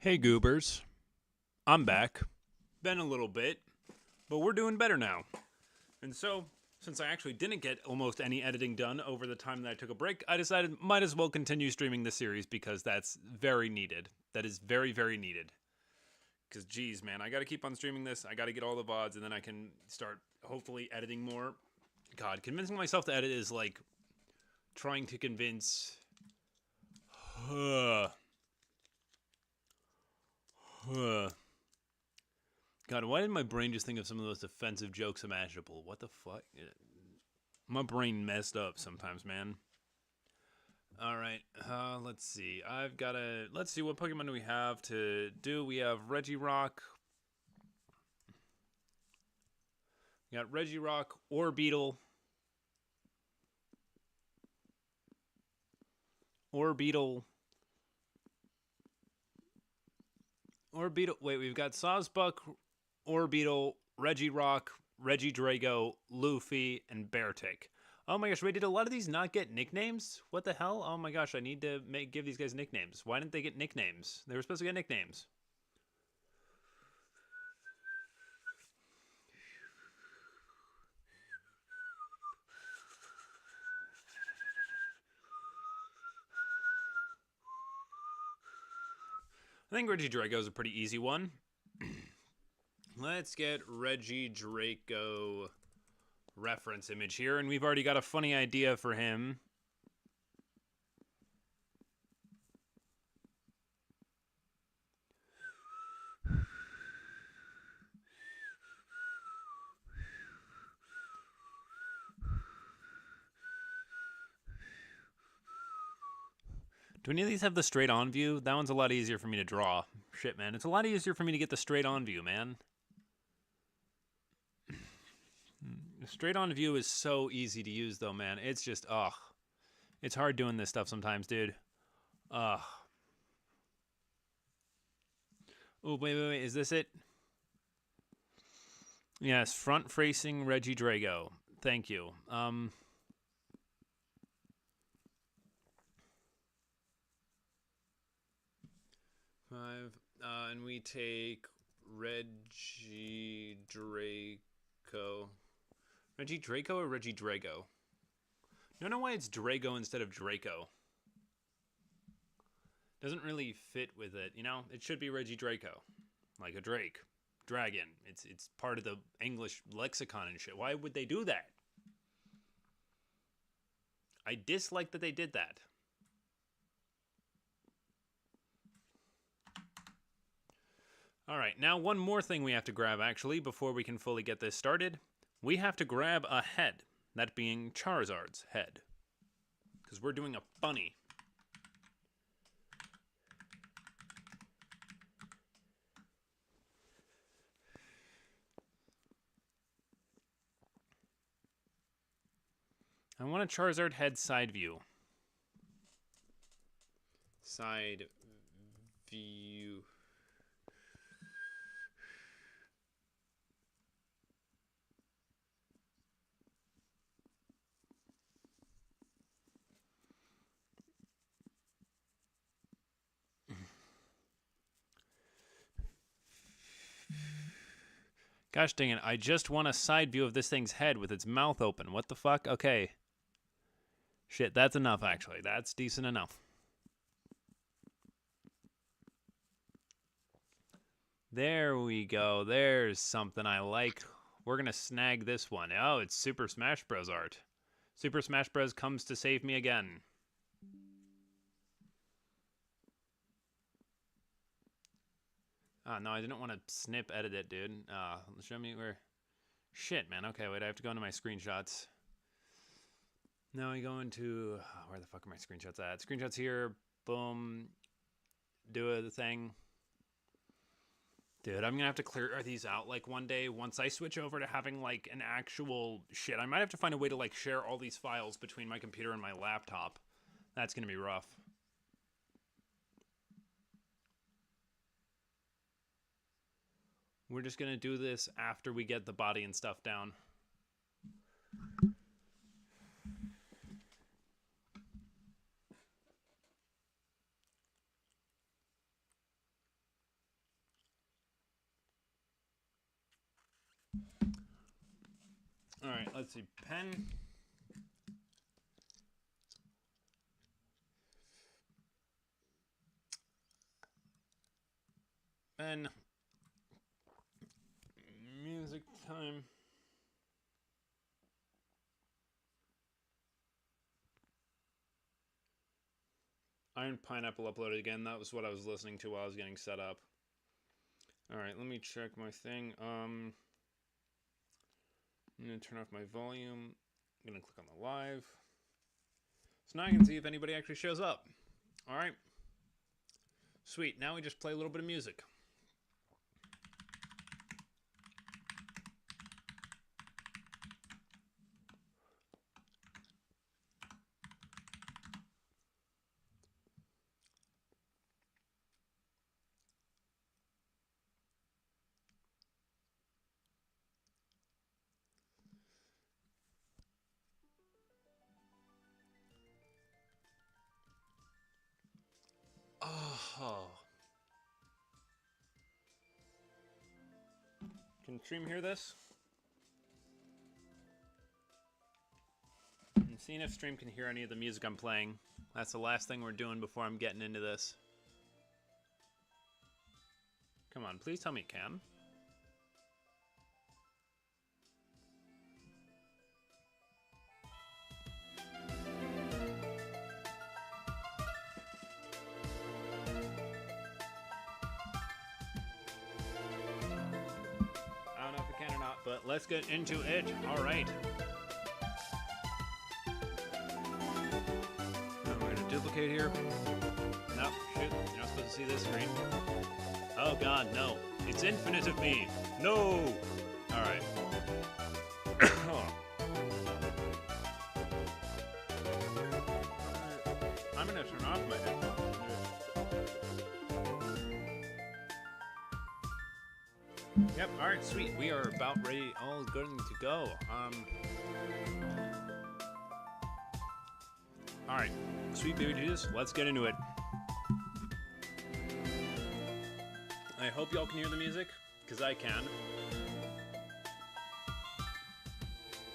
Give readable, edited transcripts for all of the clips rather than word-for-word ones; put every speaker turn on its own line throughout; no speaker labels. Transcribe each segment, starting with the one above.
Hey goobers, I'm back. Been a little bit, but we're doing better now. And so, since I actually didn't get almost any editing done over the time that I took a break, I decided might as well continue streaming the series because that's very needed. That is very, very needed. Because, geez, man, I gotta keep on streaming this. I gotta get all the VODs, and then I can start hopefully editing more. God, convincing myself to edit is like trying to convince. God, why did my brain just think of some of the most offensive jokes imaginable? What the fuck? My brain messed up sometimes, man. All right, let's see. Let's see, what Pokemon do we have to do? We have Regirock. We got Regirock, Orbeetle. Orbeetle. Orbeetle. Wait, we've got Sawsbuck, Orbeetle, Regirock, Regidrago, Luffy, and Beartick. Oh my gosh, wait, did a lot of these not get nicknames? What the hell? Oh my gosh, I need to give these guys nicknames. Why didn't they get nicknames? They were supposed to get nicknames. I think Regidrago is a pretty easy one. Let's get Regidrago reference image here, and we've already got a funny idea for him. Do any of these have the straight on view? That one's a lot easier for me to draw. Shit, man. It's a lot easier for me to get the straight on view, man. Straight on view is so easy to use, though, man. It's just, ugh. It's hard doing this stuff sometimes, dude. Ugh. Oh, wait. Is this it? Yes, front-facing Regidrago. Thank you. 5. And we take Regidrago. Regidrago or Regidrago? I don't know why it's Drago instead of Draco. Doesn't really fit with it, you know? It should be Regidrago. Like a drake. Dragon. It's part of the English lexicon and shit. Why would they do that? I dislike that they did that. Alright, now one more thing we have to grab, actually, before we can fully get this started. We have to grab a head. That being Charizard's head. Because we're doing a bunny. I want a Charizard head side view. Side view. Gosh dang it, I just want a side view of this thing's head with its mouth open. What the fuck? Okay. Shit, that's enough, actually. That's decent enough. There we go. There's something I like. We're gonna snag this one. Oh, it's Super Smash Bros. Art. Super Smash Bros. Comes to save me again. No, I didn't want to snip edit it, dude. Show me where... Shit, man. Okay, wait, I have to go into my screenshots. Now I go into... where the fuck are my screenshots at? Screenshots here. Boom. Do the thing. Dude, I'm gonna have to clear these out, like, one day once I switch over to having, like, an actual... Shit, I might have to find a way to, like, share all these files between my computer and my laptop. That's gonna be rough. We're just gonna do this after we get the body and stuff down. All right, let's see. Pen. Pen. Music time. Iron Pineapple uploaded again. That was what I was listening to while I was getting set up. Alright, let me check my thing. I'm going to turn off my volume. I'm going to click on the live. So now I can see if anybody actually shows up. Alright. Sweet. Now we just play a little bit of music. Oh. Can Stream hear this? I'm seeing if Stream can hear any of the music I'm playing. That's the last thing we're doing before I'm getting into this. Come on, please tell me it can. I don't know if it can or not, but let's get into it. All right. Now we're gonna duplicate here. Nope, shoot, you're not supposed to see this screen. Oh god, no. It's infinite of me. No! Alright. I'm gonna turn off my headphones. Yep, alright, sweet. We are about ready, all good to go. Alright, sweet baby Jesus, let's get into it. I hope y'all can hear the music, because I can.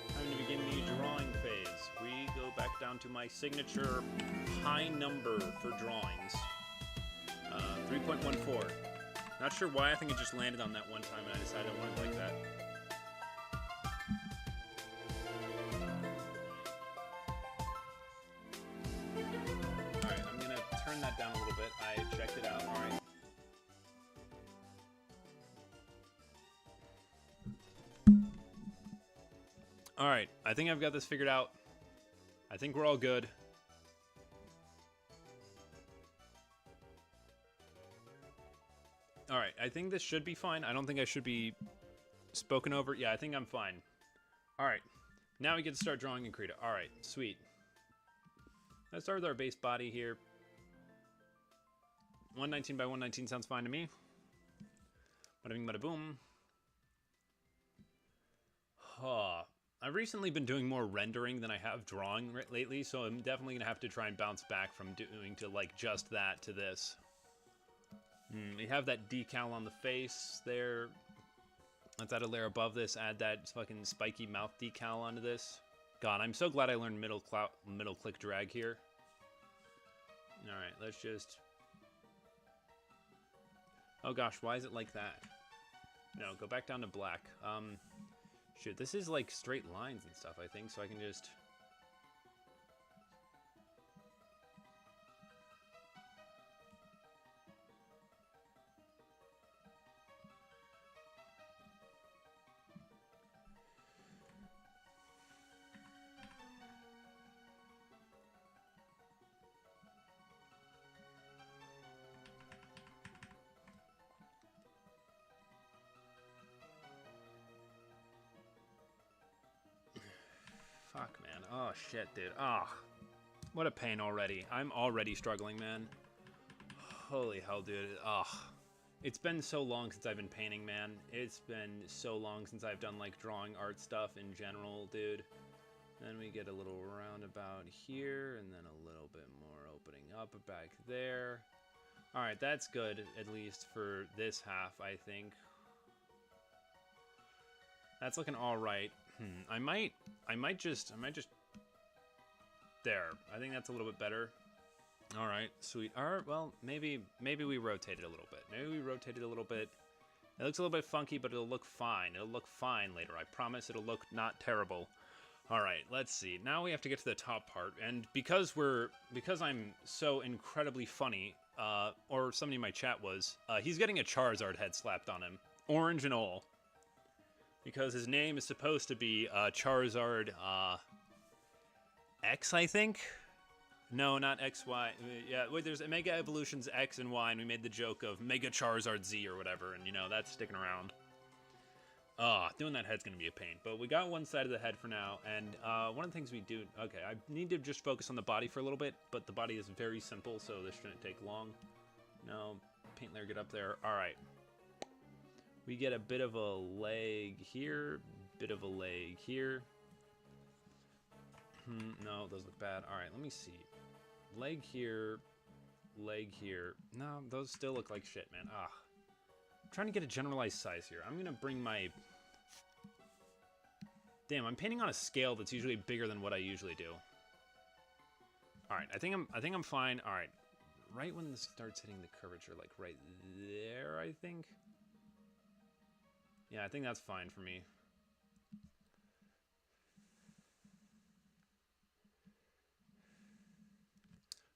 Time to begin the drawing phase. We go back down to my signature high number for drawings. 3.14. Not sure why, I think it just landed on that one time and I decided I wanted it like that. Alright, I'm gonna turn that down a little bit. I checked it out, alright. Alright, I think I've got this figured out. I think we're all good. Alright, I think this should be fine. I don't think I should be spoken over. Yeah, I think I'm fine. Alright, now we get to start drawing Akrita. Alright, sweet. Let's start with our base body here. 119 by 119 sounds fine to me. Bada bing, bada boom. I've recently been doing more rendering than I have drawing lately, so I'm definitely going to have to try and bounce back from doing to like just that to this. We have that decal on the face there. Let's add a layer above this, add that fucking spiky mouth decal onto this. God, I'm so glad I learned middle click drag here. Alright, let's just... Oh gosh, why is it like that? No, go back down to black. Shoot, this is like straight lines and stuff, I think, so I can just... Fuck, man. Oh, shit, dude. Ah, oh, what a pain already. I'm already struggling, man. Holy hell, dude. Ah, oh, it's been so long since I've been painting, man. It's been so long since I've done, like, drawing art stuff in general, dude. Then we get a little roundabout here, and then a little bit more opening up back there. Alright, that's good, at least for this half, I think. That's looking all right. I might just there. I think that's a little bit better. All right, sweet. All right, well, maybe we rotate it a little bit. Maybe we rotate it a little bit. It looks a little bit funky, but it'll look fine. It'll look fine later. I promise it'll look not terrible. All right, let's see. Now we have to get to the top part, and because I'm so incredibly funny, or somebody in my chat was, he's getting a Charizard head slapped on him, orange and all, because his name is supposed to be Charizard X, I think. No, not X, Y. Yeah, wait, there's Mega Evolutions X and Y, and we made the joke of Mega Charizard Z or whatever, and, you know, that's sticking around. Doing that head's going to be a pain. But we got one side of the head for now, and one of the things we do... Okay, I need to just focus on the body for a little bit, but the body is very simple, so this shouldn't take long. No, paint layer, get up there. All right. We get a bit of a leg here, bit of a leg here. No, those look bad. All right, let me see. Leg here, leg here. No, those still look like shit, man. I'm trying to get a generalized size here. I'm gonna bring my... Damn, I'm painting on a scale that's usually bigger than what I usually do. All right, I think I'm fine. All right, right when this starts hitting the curvature, like right there, I think. Yeah, I think that's fine for me.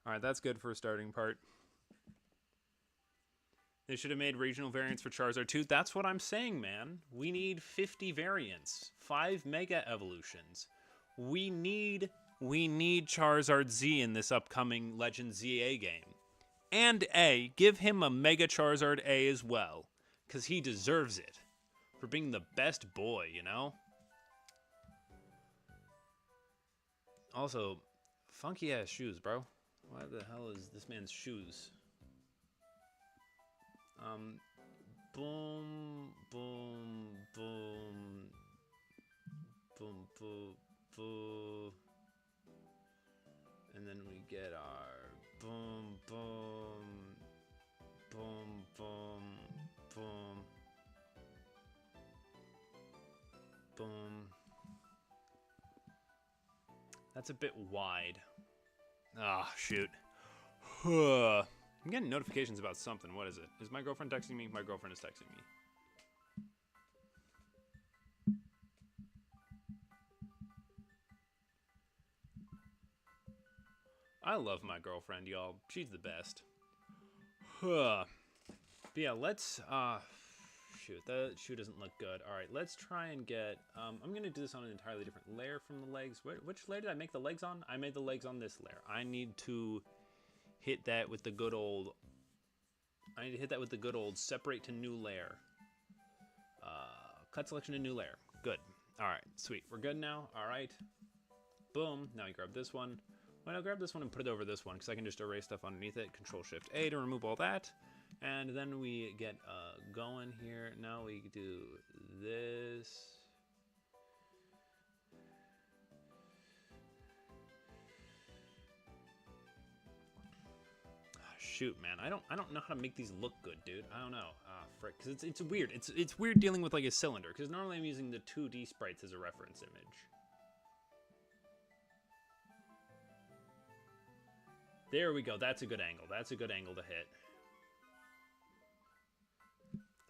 All right, that's good for a starting part. They should have made regional variants for Charizard 2. That's what I'm saying, man. We need 50 variants, 5 Mega Evolutions. We need Charizard Z in this upcoming Legend ZA game. And A, give him a Mega Charizard A as well, because he deserves it for being the best boy, you know? Also, funky-ass shoes, bro. Why the hell is this man's shoes? Boom, boom, boom, boom, boom, boom. And then we get our boom, boom, boom, boom, boom, boom. That's a bit wide. Ah, shoot. I'm getting notifications about something. What is it? Is my girlfriend texting me? My girlfriend is texting me. I love my girlfriend, y'all. She's the best. But yeah, let's... shoot, that shoe doesn't look good. Alright, let's try and get... I'm going to do this on an entirely different layer from the legs. Which layer did I make the legs on? I made the legs on this layer. I need to hit that with the good old... separate to new layer. Cut selection to new layer. Good. Alright, sweet. We're good now. Alright. Boom. Now you grab this one. Well, I'll grab this one and put it over this one, because I can just erase stuff underneath it. Control-Shift-A to remove all that. And then we get going here. Now we do this. Shoot, man, I don't know how to make these look good, dude. I don't know. Frick, because it's weird. It's weird dealing with like a cylinder, because normally I'm using the 2D sprites as a reference image. There we go. That's a good angle. That's a good angle to hit.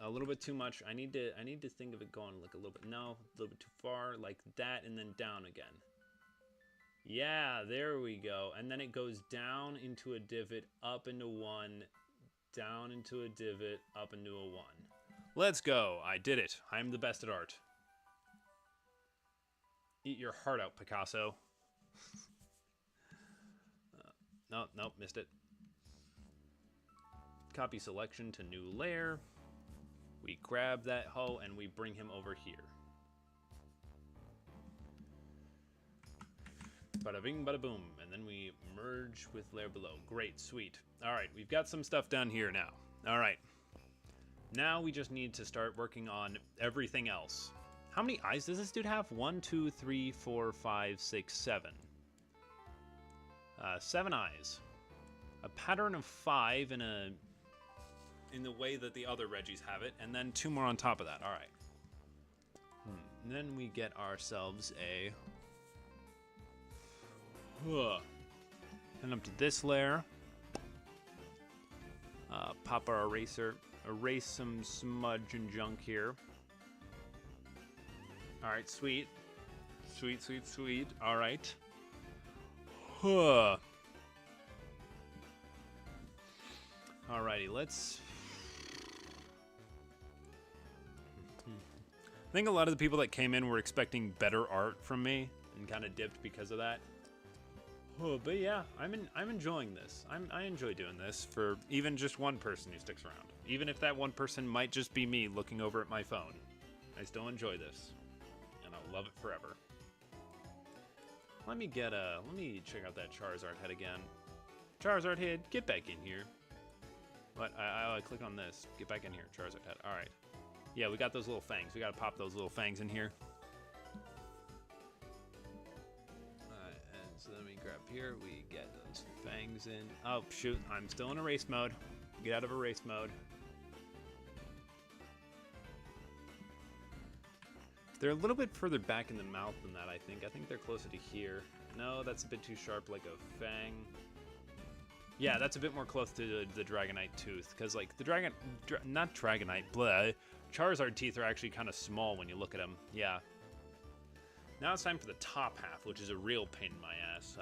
A little bit too much. I need to think of it going like a little bit. No, a little bit too far, like that, and then down again. Yeah, there we go. And then it goes down into a divot, up into one, down into a divot, up into a one. Let's go. I did it. I'm the best at art. Eat your heart out, Picasso. Nope, missed it. Copy selection to new layer. We grab that hoe and we bring him over here. Bada bing, bada boom. And then we merge with layer below. Great, sweet. All right, we've got some stuff done here now. All right. Now we just need to start working on everything else. How many eyes does this dude have? 1, 2, 3, 4, 5, 6, 7. 7 eyes. A pattern of 5 in the way that the other Reggies have it, and then 2 more on top of that. All right. And then we get ourselves a... Head up to this layer. Pop our eraser. Erase some smudge and junk here. Alright, sweet. Sweet, sweet, sweet. Alright. Alrighty, let's... I think a lot of the people that came in were expecting better art from me and kind of dipped because of that. But yeah, I'm enjoying this. I enjoy doing this for even just one person who sticks around. Even if that one person might just be me looking over at my phone. I still enjoy this. And I'll love it forever. Let me check out that Charizard head again. Charizard head, get back in here. What? I click on this. Get back in here, Charizard head. Alright. Yeah, we got those little fangs. We gotta pop those little fangs in here. Alright, and so then we grab here. We get those fangs in. Oh, shoot. I'm still in erase mode. Get out of erase mode. They're a little bit further back in the mouth than that, I think. I think they're closer to here. No, that's a bit too sharp, like a fang. Yeah, that's a bit more close to the Dragonite tooth, because, like, the not Dragonite, blah. Charizard teeth are actually kind of small when you look at them. Yeah. Now it's time for the top half, which is a real pain in my ass.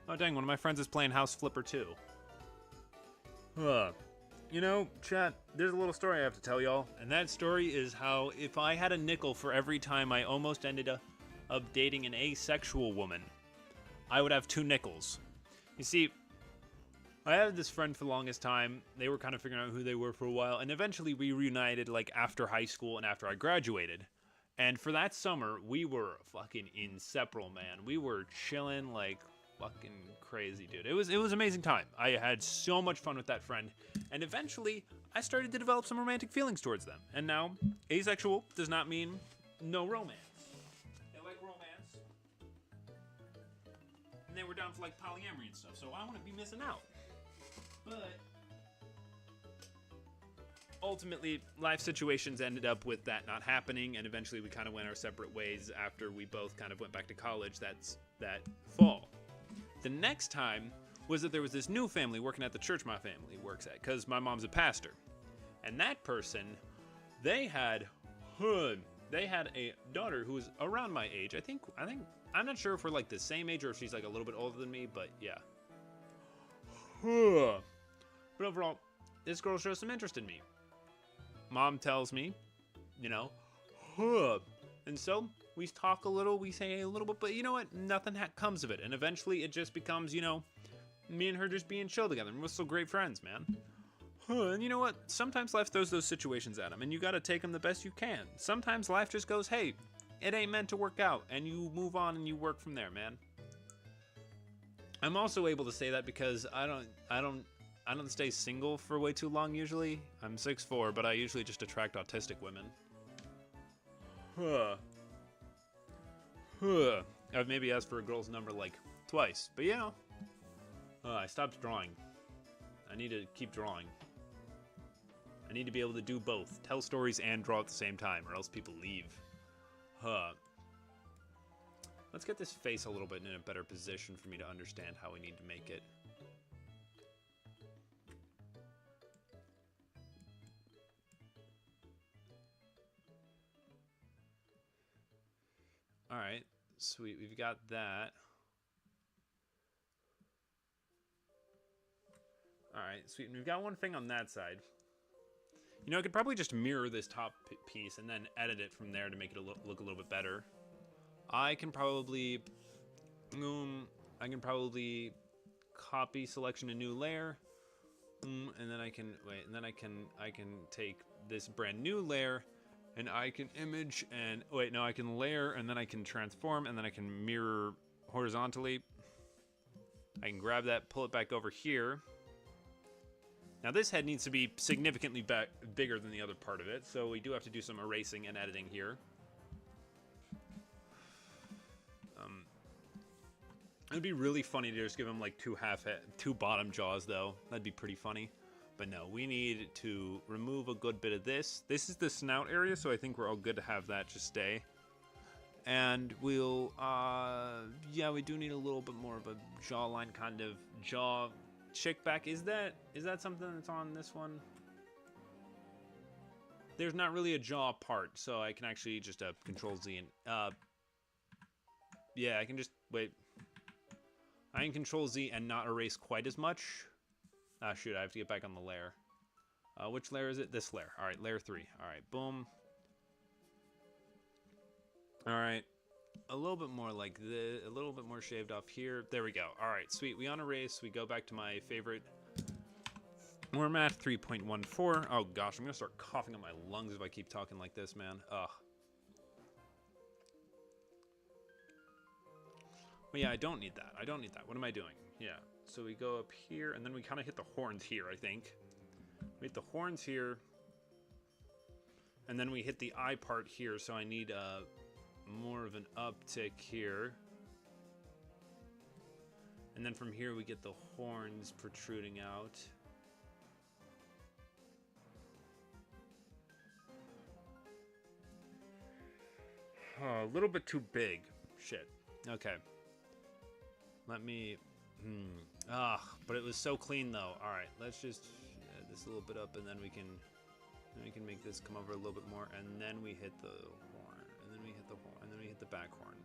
Oh dang, one of my friends is playing House Flipper too. You know, chat, there's a little story I have to tell y'all. And that story is how if I had a nickel for every time I almost ended up dating an asexual woman, I would have 2 nickels. You see, I had this friend for the longest time. They were kind of figuring out who they were for a while. And eventually we reunited like after high school and after I graduated. And for that summer, we were fucking inseparable, man. We were chilling like fucking crazy, dude. It was an amazing time. I had so much fun with that friend. And eventually, I started to develop some romantic feelings towards them. And now, asexual does not mean no romance. They like romance. And they were down for like polyamory and stuff. So I wouldn't be missing out. But ultimately, life situations ended up with that not happening, and eventually we kind of went our separate ways after we both kind of went back to college that fall. The next time was that there was this new family working at the church my family works at, because my mom's a pastor. And that person, they had a daughter who was around my age. I think, I'm not sure if we're like the same age or if she's like a little bit older than me, but yeah. But overall, this girl shows some interest in me. Mom tells me, you know, and so we talk a little, we say a little bit, but you know what? Nothing comes of it. And eventually it just becomes, you know, me and her just being chill together. And we're still great friends, man. And you know what? Sometimes life throws those situations at them, and you got to take them the best you can. Sometimes life just goes, hey, it ain't meant to work out, and you move on and you work from there, man. I'm also able to say that because I don't stay single for way too long usually. I'm 6'4", but I usually just attract autistic women. I've maybe asked for a girl's number like twice, but you know, I stopped drawing. I need to keep drawing. I need to be able to do both, tell stories and draw at the same time, or else people leave. Let's get this face a little bit in a better position for me to understand how we need to make it. Alright, sweet, we've got that. Alright, sweet, and we've got one thing on that side. You know, I could probably just mirror this top piece and then edit it from there to make it look a little bit better. I can probably copy selection a new layer, and then I can take this brand new layer, and I can image and I can layer, and then I can transform, and then I can mirror horizontally. I can grab that, pull it back over here. Now this head needs to be significantly bigger than the other part of it, so we do have to do some erasing and editing here. It'd be really funny to just give him like two bottom jaws, though. That'd be pretty funny. But no, we need to remove a good bit of this. This is the snout area, so I think we're all good to have that just stay. And we'll, yeah, we do need a little bit more of a jawline, kind of jaw chick back. Is that something that's on this one? There's not really a jaw part, so I can actually just Control Z and, yeah, I can just, wait. I can Control Z and not erase quite as much. Ah, shoot, I have to get back on the layer. Which layer is it? This layer. All right, layer 3. All right, boom. All right, a little bit more like this, a little bit more shaved off here. There we go. All right, sweet. We on erase. We go back to my favorite format, 3.14. Oh gosh, I'm gonna start coughing on my lungs if I keep talking like this, man. Ugh. But yeah, I don't need that. I don't need that. What am I doing? Yeah. So we go up here, and then we kind of hit the horns here, I think. We hit the horns here. And then we hit the eye part here, so I need more of an uptick here. And then from here, we get the horns protruding out. Oh, a little bit too big. Shit. Okay. Let me... but it was so clean, though. All right, let's just add this a little bit up, and then we can make this come over a little bit more, and then we hit the horn, and then we hit the horn, and then we hit the back horn.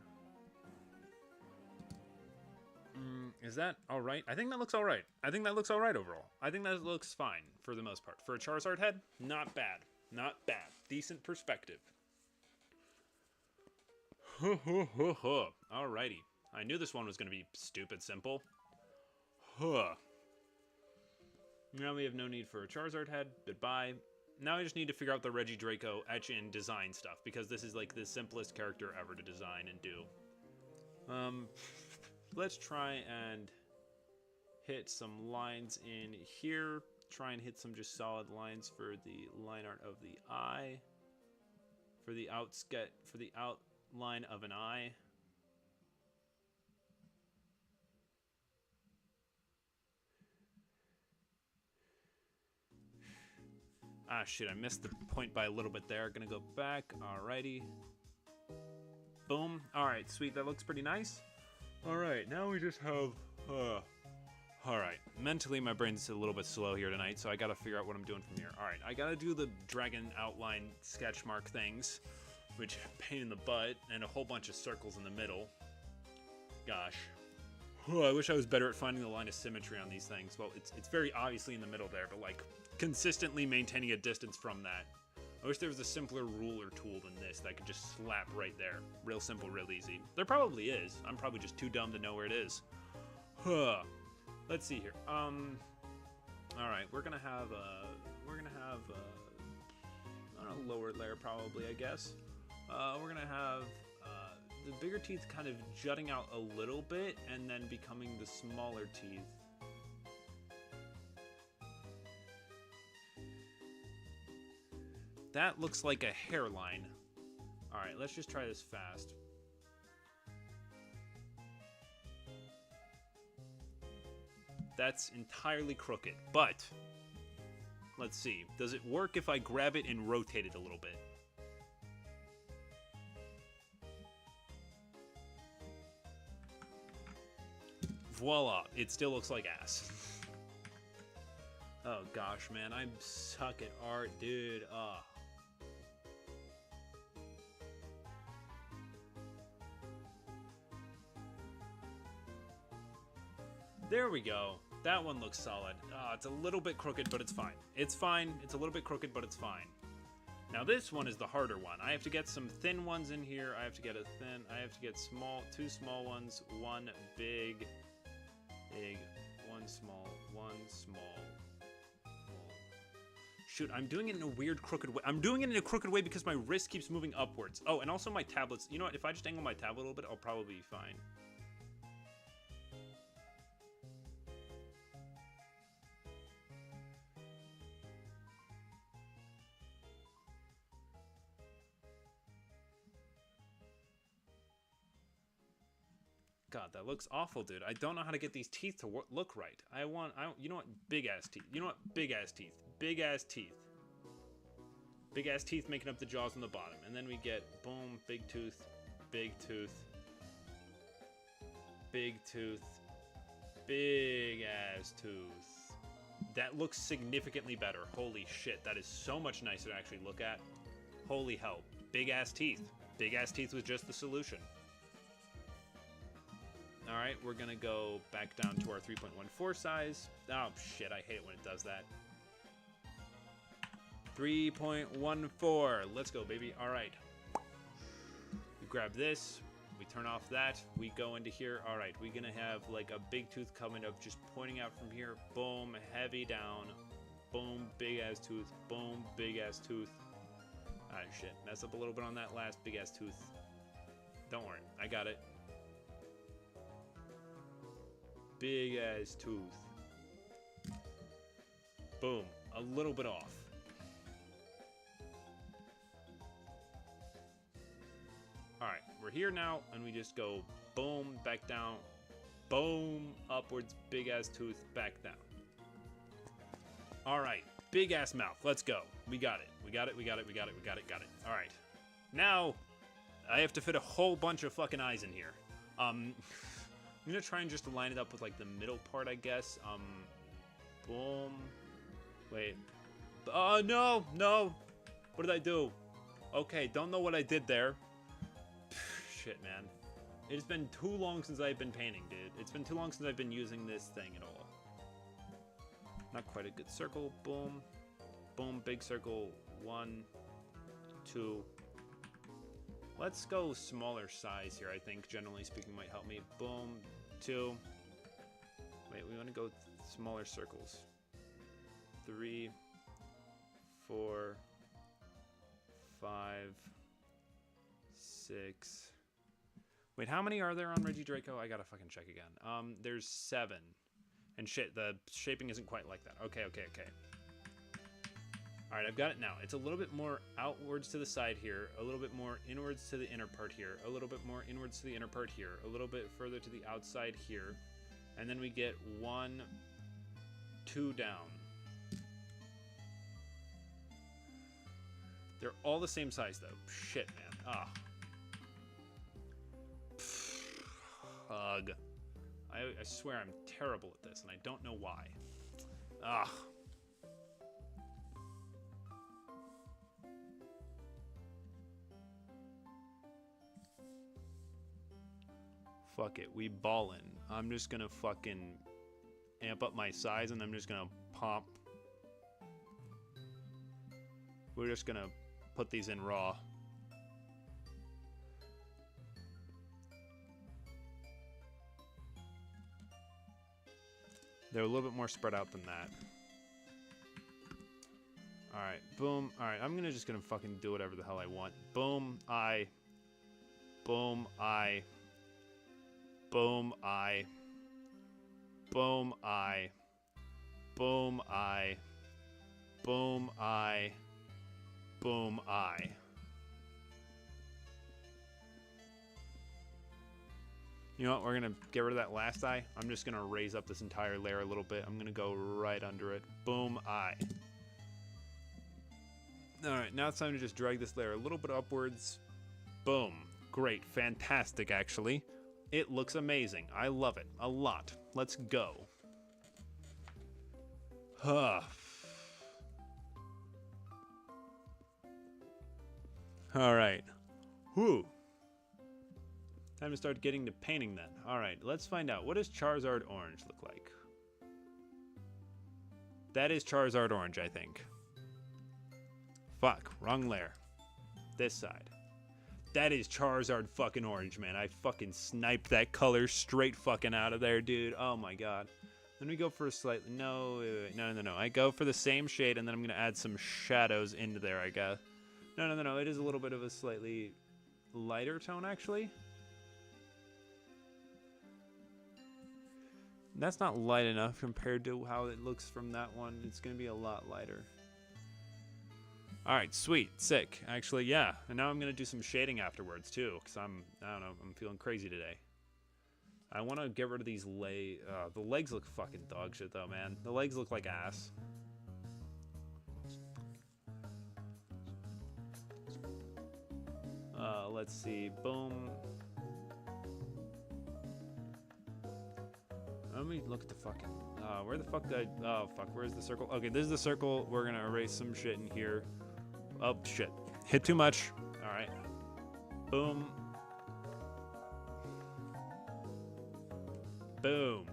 Is that all right? I think that looks all right. I think that looks all right overall. I think that looks fine for the most part. For a Charizard head, not bad. Not bad. Decent perspective. Alrighty. I knew this one was going to be stupid simple. Now we have no need for a Charizard head. Goodbye. Now I just need to figure out the Regidraco etch and design stuff, because this is like the simplest character ever to design and do. Let's try and hit some lines in here. Try and hit some just solid lines for the line art of the eye. For the outline of an eye. Ah, shit, I missed the point by a little bit there. Gonna go back. Alrighty. Boom. Alright, sweet. That looks pretty nice. Alright, now we just have... Alright. Mentally, my brain's a little bit slow here tonight, so I gotta figure out what I'm doing from here. Alright, I gotta do the dragon outline sketch mark things, which pain in the butt, and a whole bunch of circles in the middle. Gosh. I wish I was better at finding the line of symmetry on these things. Well, it's very obviously in the middle there, but like consistently maintaining a distance from that. I wish there was a simpler ruler tool than this that I could just slap right there. Real simple, real easy. There probably is. I'm probably just too dumb to know where it is. Let's see here. All right, we're gonna have a lower layer probably, I guess. We're gonna have the bigger teeth kind of jutting out a little bit and then becoming the smaller teeth. That looks like a hairline. All right, let's just try this fast. That's entirely crooked, but let's see. Does it work if I grab it and rotate it a little bit? Voila, it still looks like ass. Oh gosh, man, I suck at art, dude. There we go. That one looks solid. It's a little bit crooked, but it's fine. It's fine. It's a little bit crooked, but it's fine. Now this one is the harder one. I have to get some thin ones in here. I have to get two small ones, one big, one small. Shoot, I'm doing it in a weird crooked way. I'm doing it in a crooked way because my wrist keeps moving upwards. Oh, and also my tablets. You know what? If I just angle my tablet a little bit, I'll probably be fine. God, that looks awful, dude. I don't know how to get these teeth to look right. You know what? Big ass teeth. You know what? Big ass teeth. Big ass teeth. Big ass teeth making up the jaws on the bottom. And then we get, boom, big tooth, big tooth, big tooth, big ass tooth. That looks significantly better. Holy shit, that is so much nicer to actually look at. Holy hell. Big ass teeth. Big ass teeth was just the solution. Alright, we're gonna go back down to our 3.14 size. Oh shit, I hate it when it does that. 3.14. Let's go, baby. Alright. We grab this. We turn off that. We go into here. Alright, we're gonna have like a big tooth coming up, just pointing out from here. Boom, heavy down. Boom, big ass tooth. Boom, big ass tooth. Alright, shit. Mess up a little bit on that last big ass tooth. Don't worry, I got it. Big ass tooth. Boom, a little bit off. Alright, we're here now, and we just go boom, back down, boom, upwards, big ass tooth, back down. Alright, big ass mouth, let's go. We got it, we got it, we got it, we got it, we got it, got it. Alright, now, I have to fit a whole bunch of fucking eyes in here. I'm gonna try and just line it up with like the middle part, I guess. Boom. Wait. No, no. What did I do? Okay, don't know what I did there. Shit, man. It's been too long since I've been painting, dude. It's been too long since I've been using this thing at all. Not quite a good circle. Boom. Boom, big circle. 1, 2. Let's go smaller size here, I think, generally speaking, might help me. Boom, 2. Wait, we want to go smaller circles. 3, 4, 5, 6. Wait, how many are there on Reggie Draco? I gotta fucking check again. There's 7. And shit, the shaping isn't quite like that. Okay, okay, okay. Alright, I've got it now. It's a little bit more outwards to the side here, a little bit more inwards to the inner part here, a little bit more inwards to the inner part here, a little bit further to the outside here, and then we get 1, 2 down. They're all the same size, though. Shit, man. Ah. Ugh. I swear I'm terrible at this, and I don't know why. Ugh. Fuck it, we ballin'. I'm just gonna fucking amp up my size, and I'm just gonna pop. We're just gonna put these in raw. They're a little bit more spread out than that. Alright, boom. Alright, I'm just gonna fucking do whatever the hell I want. Boom, eye. Boom, eye. Boom, eye. Boom, eye. Boom, eye. Boom, eye. Boom, eye. You know what? We're going to get rid of that last eye. I'm just going to raise up this entire layer a little bit. I'm going to go right under it. Boom, eye. Alright, now it's time to just drag this layer a little bit upwards. Boom. Great. Fantastic, actually. It looks amazing. I love it. A lot. Let's go. Huh. Alright. Whew. Time to start getting to painting then. Alright, let's find out. What does Charizard Orange look like? That is Charizard Orange, I think. Fuck, wrong layer. This side. That is Charizard fucking Orange, man. I fucking sniped that color straight fucking out of there, dude. Oh my god. Then we go for a slightly... No, wait. No. I go for the same shade, and then I'm going to add some shadows into there, I guess. No. It is a little bit of a slightly lighter tone, actually. That's not light enough compared to how it looks from that one. It's going to be a lot lighter. Alright, sweet. Sick. Actually, yeah. And now I'm going to do some shading afterwards, too. Because I don't know, I'm feeling crazy today. I want to get rid of these the legs look fucking dog shit though, man. The legs look like ass. Let's see. Boom. Let me look at the fucking... where the fuck did I... Oh, fuck. Where's the circle? Okay, this is the circle. We're going to erase some shit in here. Oh, shit. Hit too much. All right. Boom. Boom.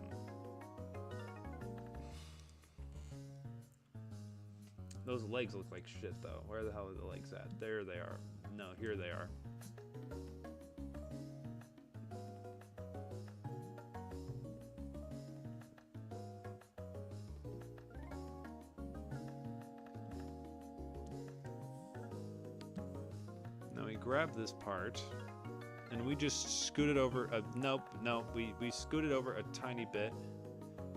Those legs look like shit, though. Where the hell are the legs at? There they are. No, here they are. Now we grab this part, and we just scoot it over. Nope, we scoot it over a tiny bit.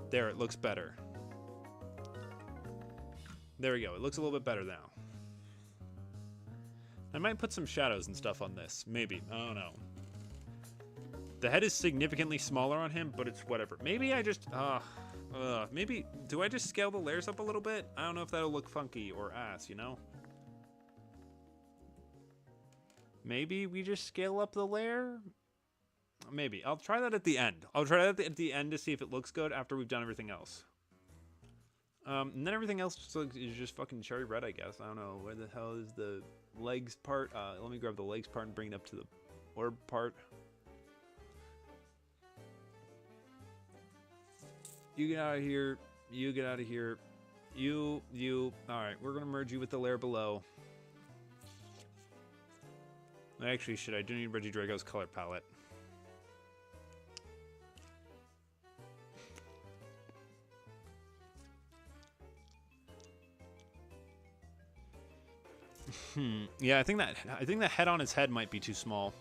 There, it looks better. There we go. It looks a little bit better now. I might put some shadows and stuff on this. Maybe. I don't know. The head is significantly smaller on him, but it's whatever. Maybe I just... maybe... Do I just scale the layers up a little bit? I don't know if that'll look funky or ass, you know? Maybe we just scale up the layer? Maybe. I'll try that at the end. I'll try that at the end to see if it looks good after we've done everything else. And then everything else is just fucking cherry red, I guess. I don't know. Where the hell is the legs part? Let me grab the legs part and bring it up to the orb part. You get out of here. You get out of here. You. Alright, we're going to merge you with the layer below. Actually, shit, I do need Reggie Drago's color palette. Yeah, I think that head on his head might be too small.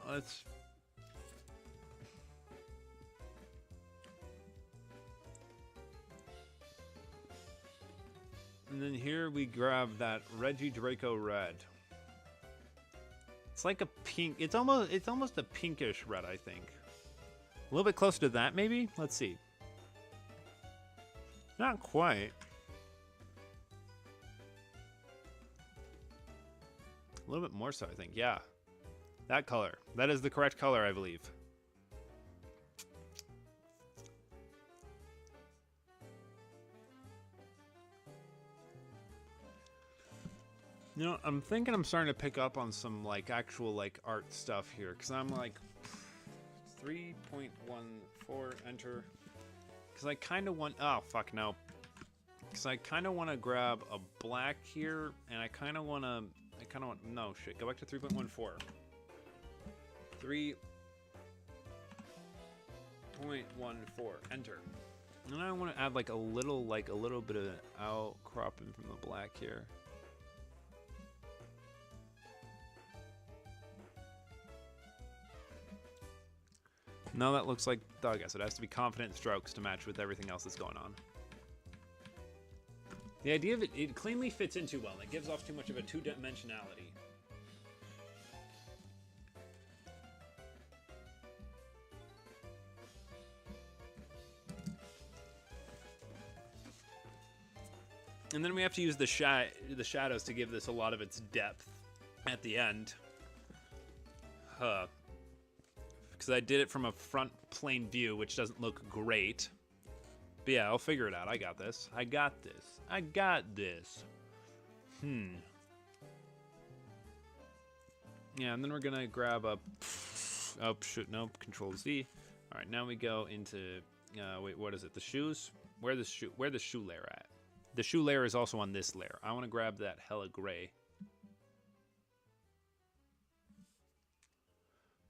Let's... And then here we grab that Reggie Draco red. It's like a pink. It's almost a pinkish red, I think. A little bit closer to that, maybe? Let's see. Not quite. A little bit more so, I think. Yeah. That color. That is the correct color, I believe. You know, I'm thinking I'm starting to pick up on some, like, actual, like, art stuff here. Because I'm, like, 3.14, enter. Because I kind of want... Oh, fuck, no. Because I kind of want to grab a black here. And I kind of want to... No, shit. Go back to 3.14. 3.14, enter. And I want to add, like, a little bit of outcropping from the black here. No, that looks like, I guess it has to be confident strokes to match with everything else that's going on. The idea of it cleanly fits in too well. It gives off too much of a two-dimensionality. And then we have to use the shadows to give this a lot of its depth at the end. Because I did it from a front plane view, which doesn't look great. But yeah, I'll figure it out. I got this. I got this. I got this. Yeah, and then we're gonna grab a... Oh, shit, nope. Control Z. All right, now we go into... wait, what is it? The shoes? Where the shoe layer at? The shoe layer is also on this layer. I want to grab that hella gray.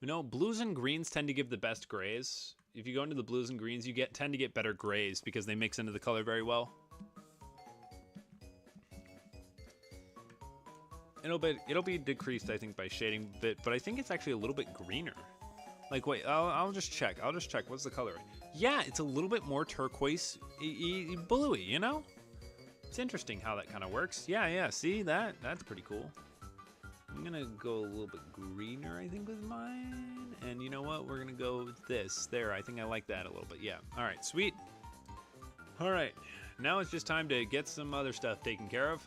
You know, blues and greens tend to give the best grays. If you go into the blues and greens, you tend to get better grays because they mix into the color very well. It'll be decreased, I think, by shading a bit, but I think it's actually a little bit greener. Like, wait, I'll just check. I'll just check. What's the color? Yeah, it's a little bit more turquoise, bluey, you know? It's interesting how that kind of works. Yeah, see that? That's pretty cool. I'm gonna go a little bit greener, I think, with mine. And you know what? We're gonna go with this. There, I think I like that a little bit. Yeah. All right, sweet. All right, now it's just time to get some other stuff taken care of.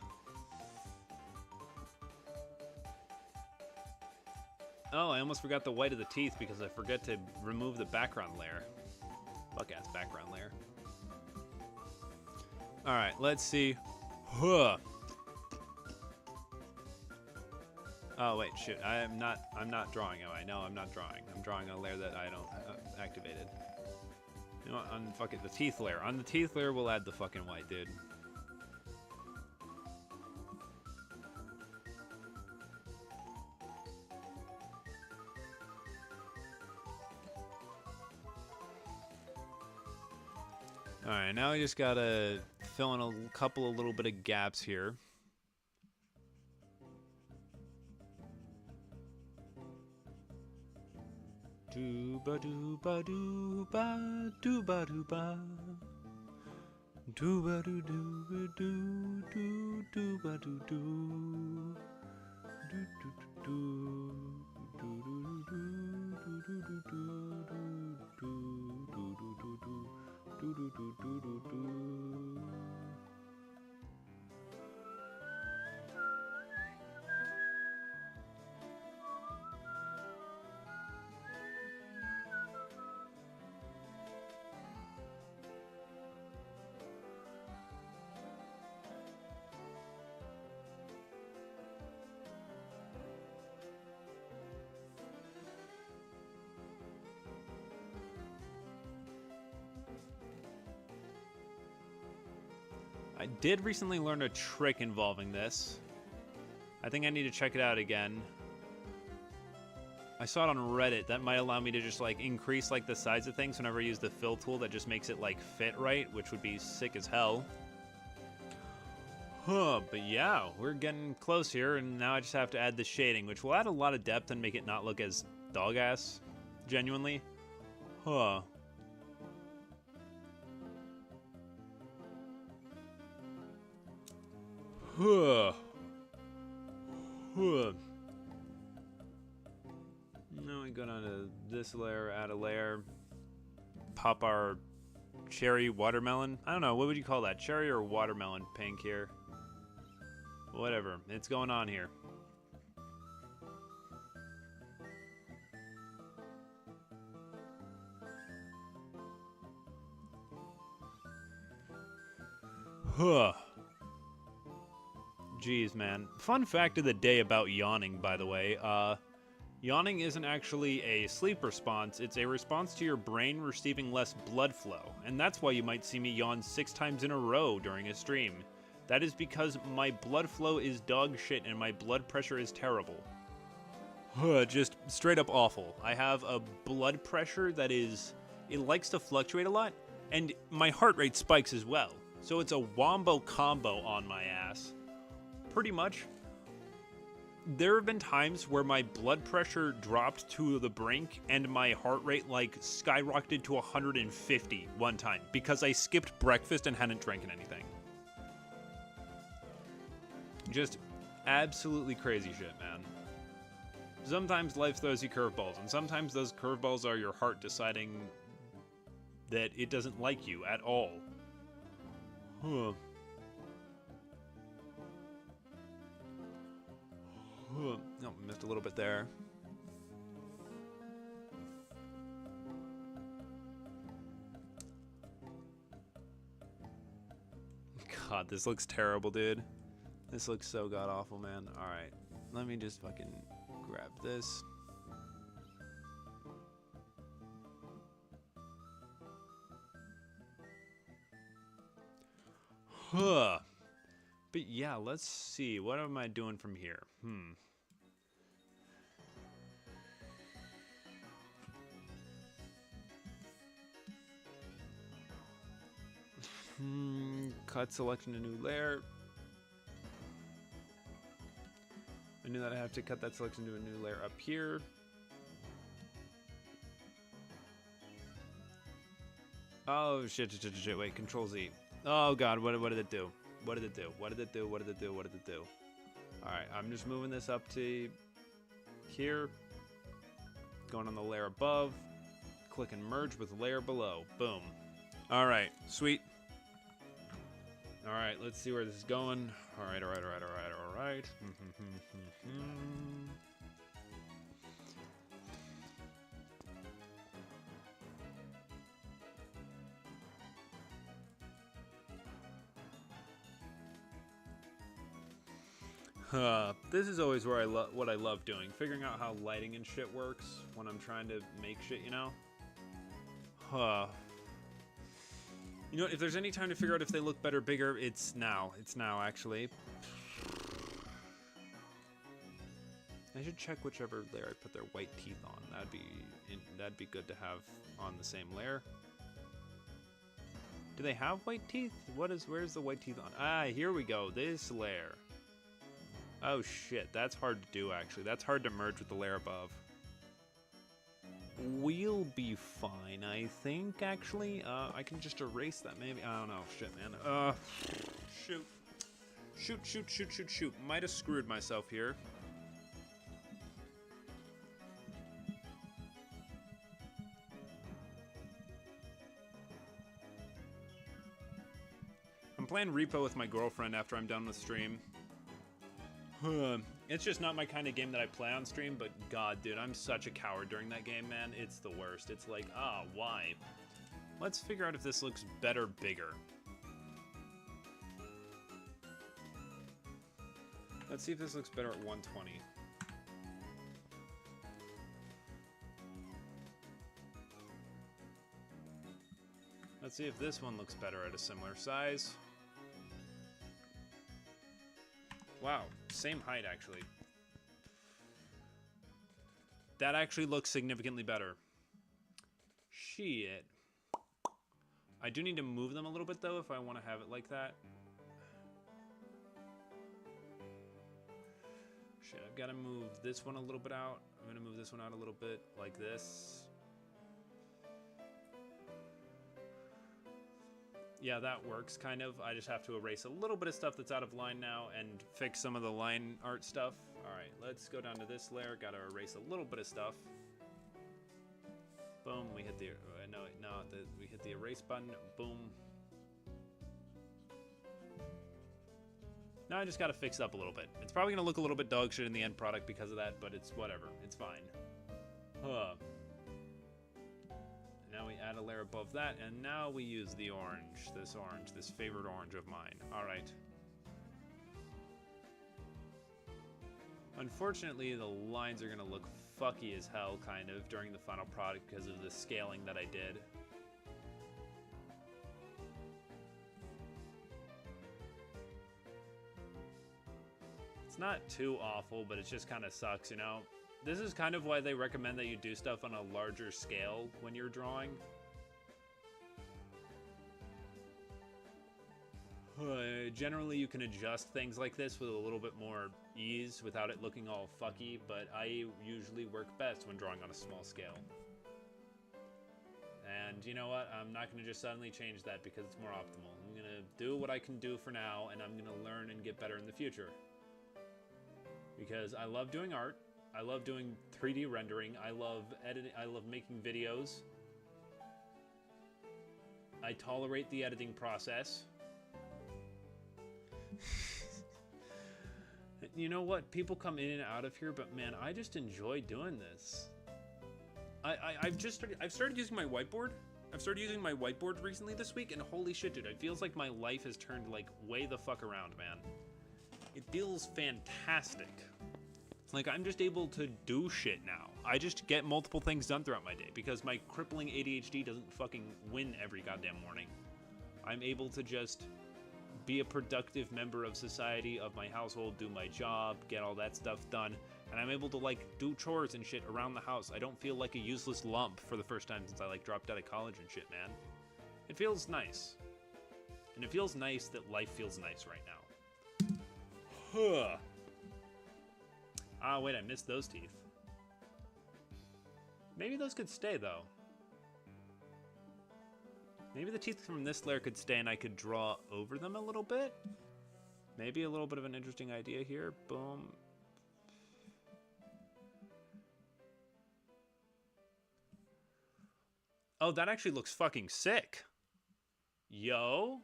Oh, I almost forgot the white of the teeth because I forgot to remove the background layer. Fuck-ass background layer. All right, let's see. Huh. Oh wait, shoot! I'm not drawing. Oh, I know I'm not drawing. I'm drawing a layer that I don't activated. You know what? On fucking the teeth layer. On the teeth layer, we'll add the fucking white, dude. Alright, now I just gotta fill in a couple of little bit of gaps here. Doo-ba-doo-ba-doo-ba, doo-ba-doo-ba. Doo-ba-doo-doo-ba-doo, doo-ba-doo-doo. I did recently learn a trick involving this. I think I need to check it out again. I saw it on Reddit. That might allow me to just like increase like the size of things whenever I use the fill tool. That just makes it like fit right, which would be sick as hell. Huh, but yeah, we're getting close here, and now I just have to add the shading, which will add a lot of depth and make it not look as dog-ass, genuinely. Huh. Huh. Huh. Now we go down to this layer, add a layer, pop our cherry watermelon. I don't know, what would you call that? Cherry or watermelon pink here? Whatever, it's going on here. Huh. Jeez, man. Fun fact of the day about yawning, by the way. Yawning isn't actually a sleep response. It's a response to your brain receiving less blood flow. And that's why you might see me yawn 6 times in a row during a stream. That is because my blood flow is dog shit and my blood pressure is terrible. Just straight up awful. I have a blood pressure that is... It likes to fluctuate a lot. And my heart rate spikes as well. So it's a wombo combo on my ass. Pretty much. There have been times where my blood pressure dropped to the brink and my heart rate like skyrocketed to 150 one time because I skipped breakfast and hadn't drank anything. Just absolutely crazy shit, man. Sometimes life throws you curveballs, and sometimes those curveballs are your heart deciding that it doesn't like you at all. Huh. Oh, missed a little bit there. God, this looks terrible, dude. This looks so god-awful, man. Alright, let me just fucking grab this. Huh. But yeah, let's see. What am I doing from here? Cut selection to new layer. I knew that I have to cut that selection to a new layer up here. Oh, shit. Wait, Control Z. Oh, God, what did it do? What did it do? What did it do? What did it do? What did it do? Alright, I'm just moving this up to here. Going on the layer above. Click and merge with layer below. Boom. Alright, sweet. Alright, let's see where this is going. Alright. This is always where what I love doing. Figuring out how lighting and shit works when I'm trying to make shit, you know? You know, if there's any time to figure out if they look better, bigger, it's now. It's now, actually. I should check whichever layer I put their white teeth on. That'd be good to have on the same layer. Do they have white teeth? Where's the white teeth on? Ah, here we go. This layer. Oh shit, that's hard to do actually. That's hard to merge with the layer above. We'll be fine, I think, actually. I can just erase that, maybe. I don't know. Shit, man. Shoot. Might have screwed myself here. I'm playing Repo with my girlfriend after I'm done with stream. It's just not my kind of game that I play on stream, but god, dude, I'm such a coward during that game, man. It's the worst. It's like, why? Let's figure out if this looks better, bigger. Let's see if this looks better at 120. Let's see if this one looks better at a similar size. Wow, same height, actually. That actually looks significantly better. Shit. I do need to move them a little bit, though, if I want to have it like that. Shit, I've got to move this one a little bit out. I'm going to move this one out a little bit, like this. Yeah, that works, kind of. I just have to erase a little bit of stuff that's out of line now and fix some of the line art stuff. All right, let's go down to this layer. Got to erase a little bit of stuff. Boom, we hit the, we hit the erase button. Boom. Now I just got to fix it up a little bit. It's probably going to look a little bit dog shit in the end product because of that, but it's whatever. It's fine. Now we add a layer above that, and now we use the orange, this favorite orange of mine. All right. Unfortunately, the lines are gonna look fucky as hell, kind of, during the final product because of the scaling that I did. It's not too awful, but it just kind of sucks, you know? This is kind of why they recommend that you do stuff on a larger scale when you're drawing. Generally, you can adjust things like this with a little bit more ease without it looking all fucky, but I usually work best when drawing on a small scale. And you know what? I'm not going to just suddenly change that because it's more optimal. I'm going to do what I can do for now, and I'm going to learn and get better in the future. Because I love doing art. I love doing 3D rendering. I love editing. I love making videos. I tolerate the editing process. You know what? People come in and out of here, but man, I just enjoy doing this. I've started using my whiteboard. I've started using my whiteboard recently this week, and holy shit, dude, it feels like my life has turned like way the fuck around, man. It feels fantastic. Like, I'm just able to do shit now. I just get multiple things done throughout my day because my crippling ADHD doesn't fucking win every goddamn morning. I'm able to just be a productive member of society, of my household, do my job, get all that stuff done, and I'm able to, like, do chores and shit around the house. I don't feel like a useless lump for the first time since I, like, dropped out of college and shit, man. It feels nice. And it feels nice that life feels nice right now. Huh. Ah, wait, I missed those teeth. Maybe those could stay, though. Maybe the teeth from this layer could stay and I could draw over them a little bit. Maybe a little bit of an interesting idea here. Boom. Oh, that actually looks fucking sick. Yo.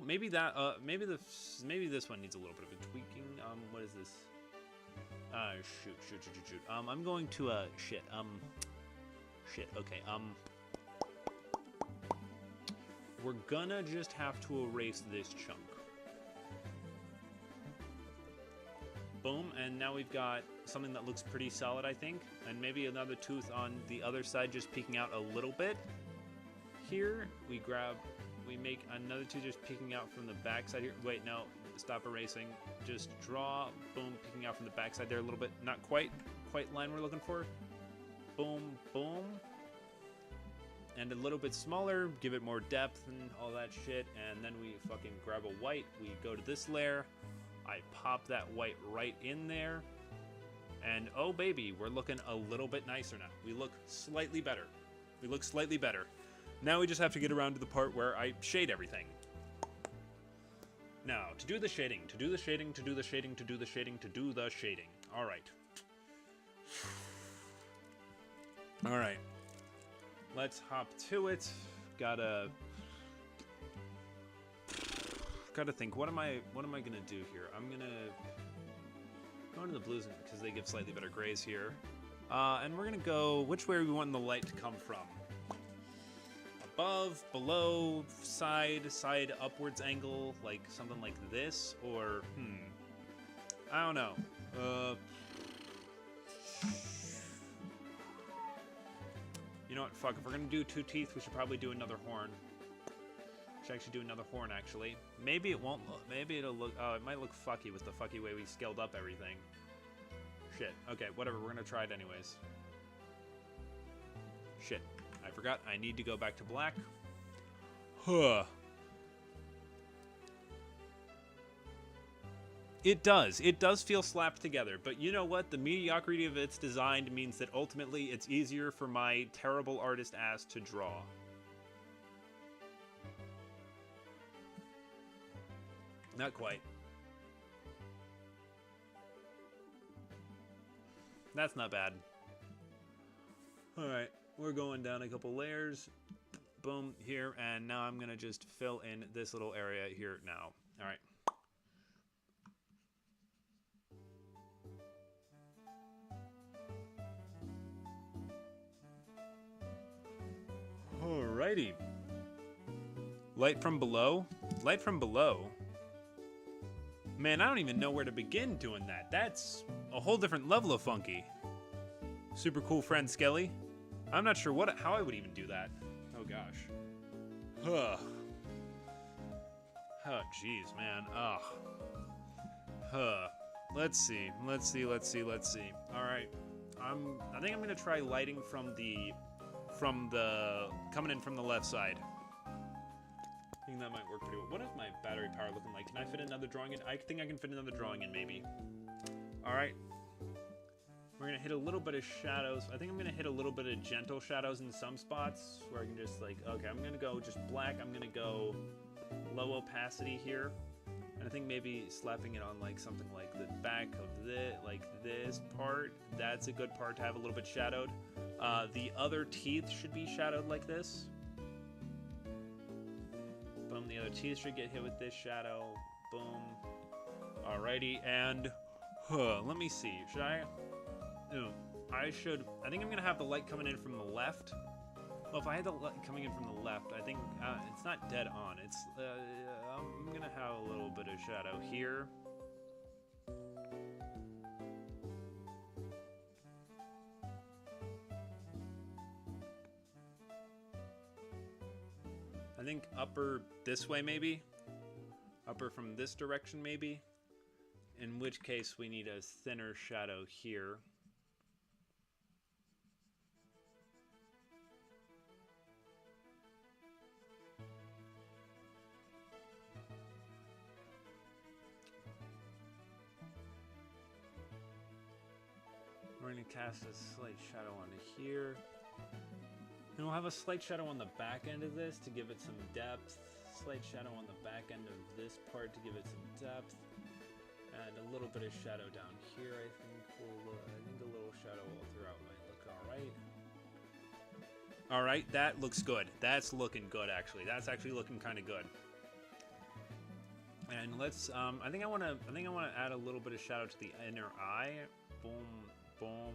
Maybe that, maybe this one needs a little bit of a tweaking. What is this? Shoot. I'm going to, shit, okay, we're gonna just have to erase this chunk. Boom, and now we've got something that looks pretty solid, I think. And maybe another tooth on the other side just peeking out a little bit. Here, we make another tooth just peeking out from the back side here. Wait, no, stop erasing. Just draw, boom, peeking out from the back side there a little bit. Not quite line we're looking for. Boom, boom. And a little bit smaller, give it more depth and all that shit. And then we fucking grab a white. We go to this layer. I pop that white right in there. And oh baby, we're looking a little bit nicer now. We look slightly better. Now we just have to get around to the part where I shade everything. Now, to do the shading. All right. Let's hop to it. Gotta think. What am I gonna do here? I'm gonna go into the blues because they give slightly better grays here. And we're gonna go which way we want the light to come from. Above, below, side, upwards angle, like something like this, or I don't know. You know what? Fuck. If we're gonna do two teeth, we should probably do another horn. Should actually do another horn, actually. Maybe it won't look. Maybe it'll look. Oh, it might look fucky with the fucky way we scaled up everything. Shit. Okay, whatever. We're gonna try it anyways. Shit. I forgot. I need to go back to black. Huh. It does. It does feel slapped together, but you know what? The mediocrity of its design means that ultimately it's easier for my terrible artist ass to draw. Not quite. That's not bad. Alright, we're going down a couple layers. Boom, here, and now I'm gonna just fill in this little area here now. Alright. Alrighty. Light from below? Light from below? Man, I don't even know where to begin doing that. That's a whole different level of funky. Super cool friend Skelly. I'm not sure how I would even do that. Oh gosh. Huh. Oh jeez, man. Ugh. Huh. Let's see. All right. I think I'm gonna try lighting from the coming in from the left side. I think that might work pretty well. What is my battery power looking like? Can I fit another drawing in? I think I can fit another drawing in, maybe. All right. We're gonna hit a little bit of shadows. I think I'm gonna hit a little bit of gentle shadows in some spots where I can just like, okay, I'm gonna go just black. I'm gonna go low opacity here. And I think maybe slapping it on like something like the back of this part. That's a good part to have a little bit shadowed. The other teeth should be shadowed like this. Boom, the other teeth should get hit with this shadow. Boom. Alrighty, and let me see. Should I? No, I think I'm gonna have the light coming in from the left. Well, if I had the light coming in from the left, I think it's not dead on. It's I'm gonna have a little bit of shadow here. I think upper this way maybe. Upper from this direction maybe. In which case we need a thinner shadow here. We're going to cast a slight shadow onto here. You know we'll have a slight shadow on the back end of this to give it some depth. Slight shadow on the back end of this part to give it some depth. And a little bit of shadow down here, I think. I think a little shadow all throughout might look alright. Alright, that looks good. That's looking good, actually. That's actually looking kind of good. And let's, I think I want to add a little bit of shadow to the inner eye. Boom, boom.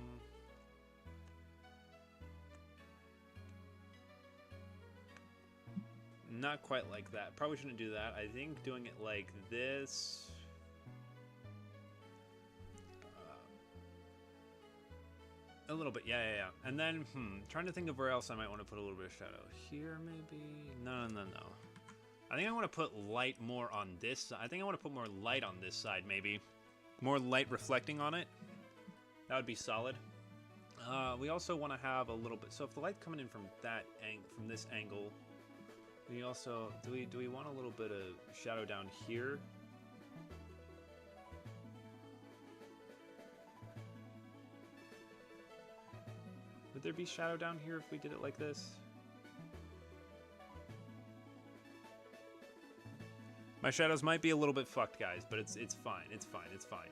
Not quite like that. Probably shouldn't do that. I think doing it like this. A little bit, yeah. And then, trying to think of where else I might want to put a little bit of shadow. Here, maybe? No. I think I want to put light more on this. I think I want to put more light on this side, maybe. More light reflecting on it. That would be solid. We also want to have a little bit. So if the light's coming in from from this angle, we also do we want a little bit of shadow down here? Would there be shadow down here if we did it like this? My shadows might be a little bit fucked, guys, but it's fine. It's fine.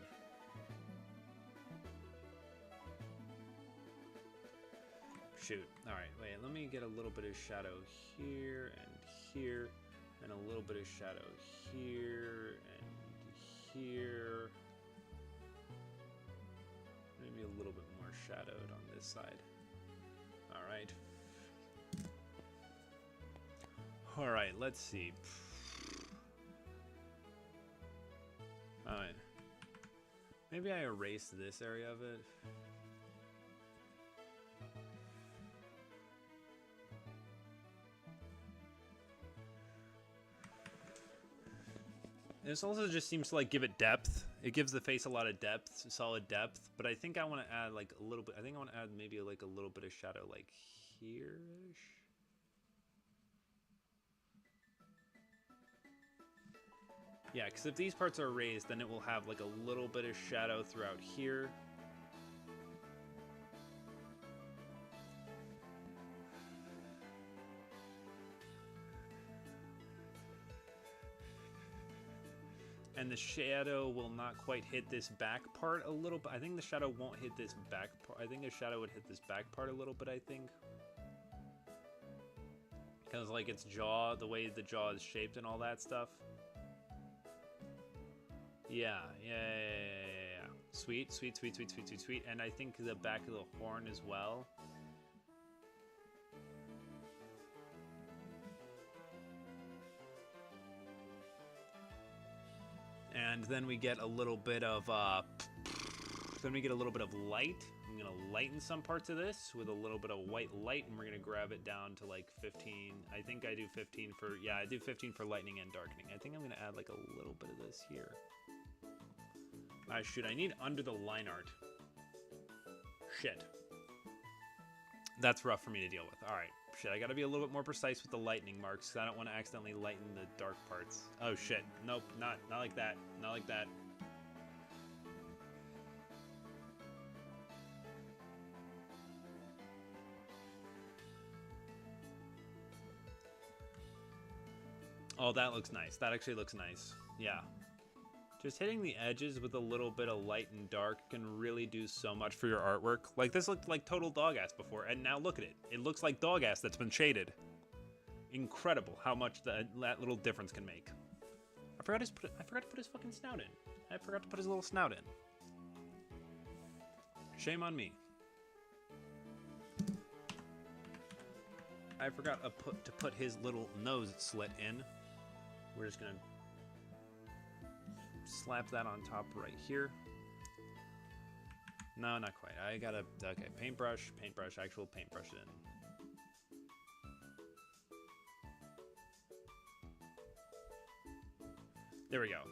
Shoot. All right, wait. Let me get a little bit of shadow here and here, and a little bit of shadow here and here. Maybe a little bit more shadowed on this side. All right, let's see. All right. Maybe I erase this area of it. This also just seems to like give it depth. It gives the face a lot of depth, solid depth. But I think I want to add like a little bit. I think I want to add maybe like a little bit of shadow like here-ish. Yeah, because if these parts are raised, then it will have like a little bit of shadow throughout here. And the shadow will not quite hit this back part a little bit. I think the shadow won't hit this back part. I think the shadow would hit this back part a little bit, I think. Because like its jaw, the way the jaw is shaped and all that stuff. Yeah. Sweet. And I think the back of the horn as well. And then we get a little bit of light. I'm gonna lighten some parts of this with a little bit of white light, and we're gonna grab it down to like 15. I think I do 15 for, yeah, I do 15 for lightening and darkening. I think I'm gonna add like a little bit of this here. Shoot, I need under the line art. Shit. That's rough for me to deal with. All right, shit, I gotta be a little bit more precise with the lightning marks, because I don't want to accidentally lighten the dark parts. Oh shit, nope, not like that, not like that. Oh, that looks nice. That actually looks nice. Yeah. Just hitting the edges with a little bit of light and dark can really do so much for your artwork. Like, this looked like total dog ass before, and now look at it. It looks like dog ass that's been shaded. Incredible how much that little difference can make. I forgot to put his fucking snout in. I forgot to put his little snout in. Shame on me. I forgot to put his little nose slit in. We're just gonna slap that on top right here. No, not quite. I gotta, okay, paintbrush, actual paintbrush it in. There we go.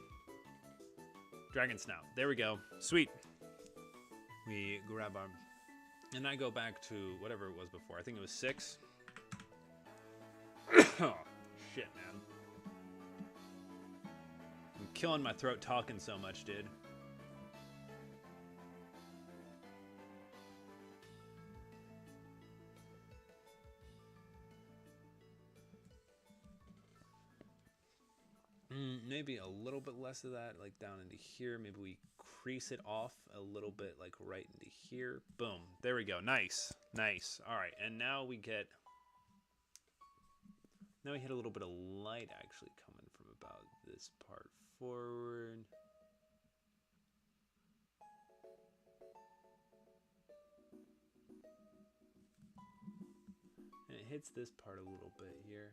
Dragon snout. There we go. Sweet. We grab our, and I go back to whatever it was before. I think it was 6. Oh, shit, man. I'm killing my throat talking so much, dude. maybe a little bit less of that, like down into here. Maybe we crease it off a little bit, like right into here. Boom. There we go. Nice. Nice. All right. And now we get... Now we hit a little bit of light actually coming from about this part forward. And it hits this part a little bit here.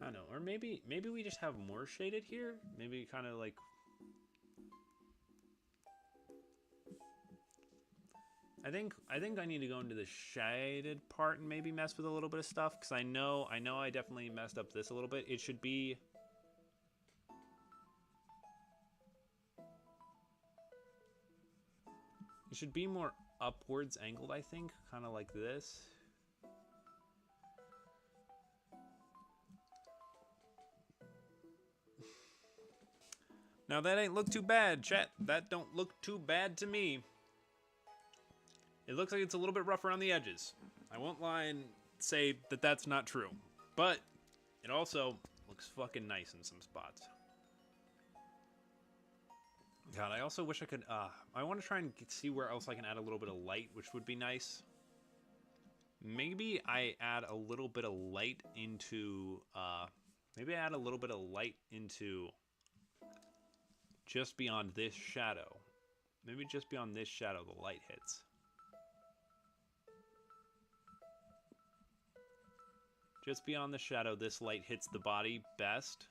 I don't know, or maybe we just have more shaded here. Maybe kind of like... I think I need to go into the shaded part and maybe mess with a little bit of stuff, because I know I definitely messed up this a little bit. It should be... It should be more upwards angled, I think, kind of like this. Now that ain't look too bad, chat. That don't look too bad to me. It looks like it's a little bit rough around the edges. I won't lie and say that that's not true. But it also looks fucking nice in some spots. God, I also wish I could... I want to try and see where else I can add a little bit of light, which would be nice. Maybe I add a little bit of light into... maybe I add a little bit of light into... just beyond this shadow. Maybe just beyond this shadow the light hits. Just beyond the shadow, this light hits the body best.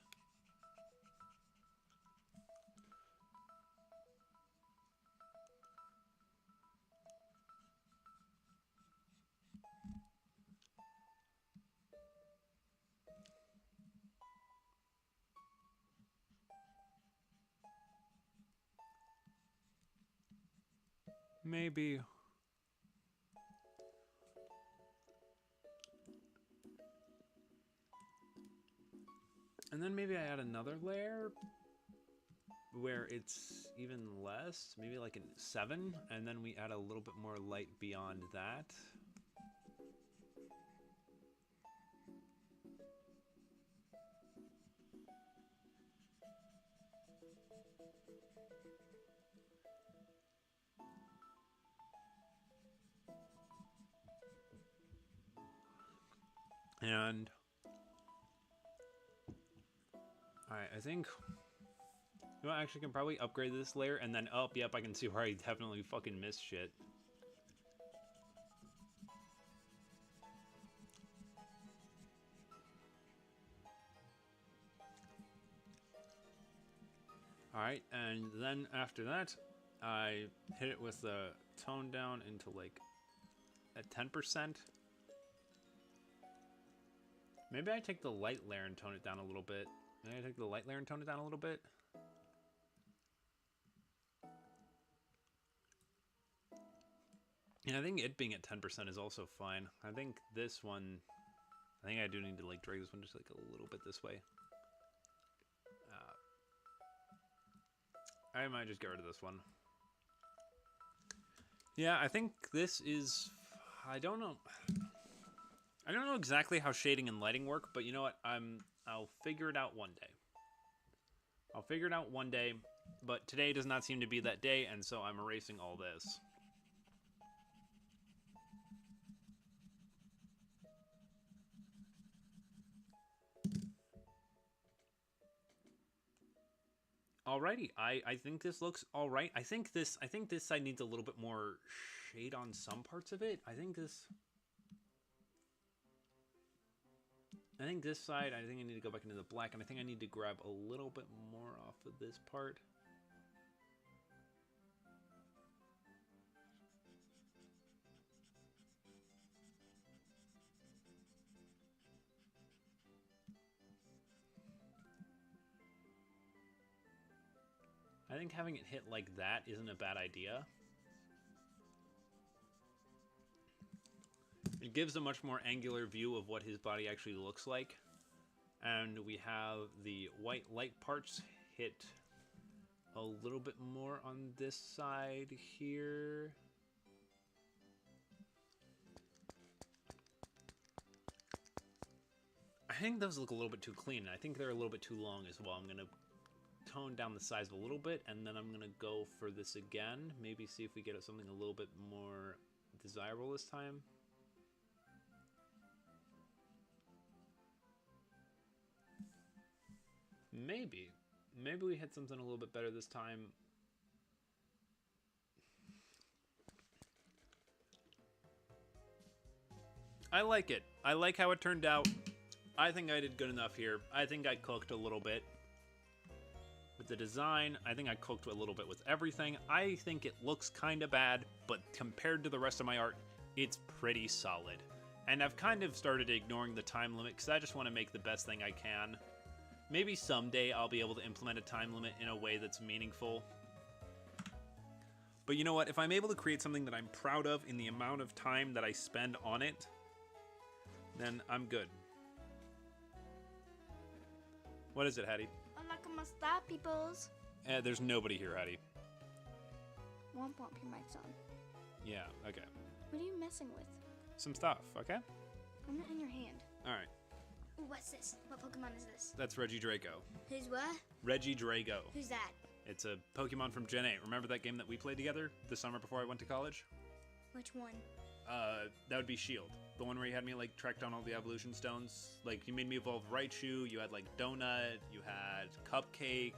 Maybe. And then maybe I add another layer where it's even less, maybe like a 7, and then we add a little bit more light beyond that. And alright, I think you know, I actually can probably upgrade this layer and then up. Yep, I can see where I definitely fucking missed shit. Alright, and then after that, I hit it with the tone down into like at 10%. Maybe I take the light layer and tone it down a little bit. Maybe I take the light layer and tone it down a little bit. And I think it being at 10% is also fine. I think this one, I think I do need to like drag this one just like a little bit this way. I might just get rid of this one. Yeah, I think this is, I don't know exactly how shading and lighting work, but you know what? I'll figure it out one day. I'll figure it out one day, but today does not seem to be that day, and so I'm erasing all this. Alrighty, I think this looks alright. I think this side needs a little bit more shade on some parts of it. I think this side, I think I need to go back into the black, and I think I need to grab a little bit more off of this part. I think having it hit like that isn't a bad idea. It gives a much more angular view of what his body actually looks like. And we have the white light parts hit a little bit more on this side here. I think those look a little bit too clean. I think they're a little bit too long as well. I'm going to tone down the size a little bit, and then I'm going to go for this again. Maybe see if we get something a little bit more desirable this time. Maybe we hit something a little bit better this time. I like it. I like how it turned out. I think I did good enough here. I think I cooked a little bit with the design. I think I cooked a little bit with everything. I think it looks kind of bad, but compared to the rest of my art, it's pretty solid. And I've kind of started ignoring the time limit because I just want to make the best thing I can. Maybe someday I'll be able to implement a time limit in a way that's meaningful. But you know what? If I'm able to create something that I'm proud of in the amount of time that I spend on it, then I'm good. What is it, Hattie?
Hola, ¿cómo está, peoples?
There's nobody here, Hattie.
Womp womp, your mic's on.
Yeah, okay.
What are you messing with?
Some stuff, okay?
I'm not in your hand.
Alright.
Ooh, what's this? What Pokemon is this?
That's Regidrago.
Who's what?
Regidrago.
Who's that?
It's a Pokemon from Gen 8. Remember that game that we played together the summer before I went to college?
Which one?
That would be Shield. The one where you had me, like, track down all the evolution stones. Like, you made me evolve Raichu, you had, like, Donut, you had Cupcake.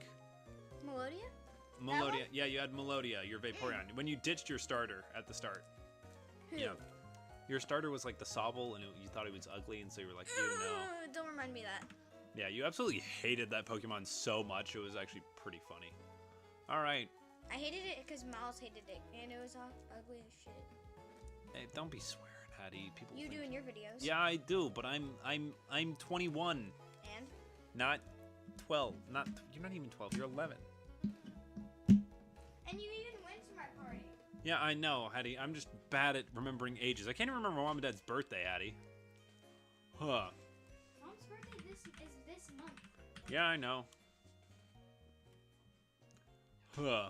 Melodia?
Melodia. Yeah, you had Melodia, your Vaporeon. When you ditched your starter at the start.
Who?
Yeah. Your starter was, like, the Sobble, and you thought it was ugly, and so you were like, ew, no.
Don't remind me of that.
Yeah, you absolutely hated that Pokemon so much, it was actually pretty funny. Alright.
I hated it because Miles hated it, and it was ugly as shit.
Hey, don't be swearing, Hattie. People
You
think...
do in your videos.
Yeah, I do, but I'm 21.
And?
Not 12. You're not even 12. You're 11.
And you even went to my party.
Yeah, I know, Hattie. I'm just bad at remembering ages. I can't even remember Mom and Dad's birthday, Hattie. Huh.
Mom's birthday is this month.
Yeah, I know. Huh.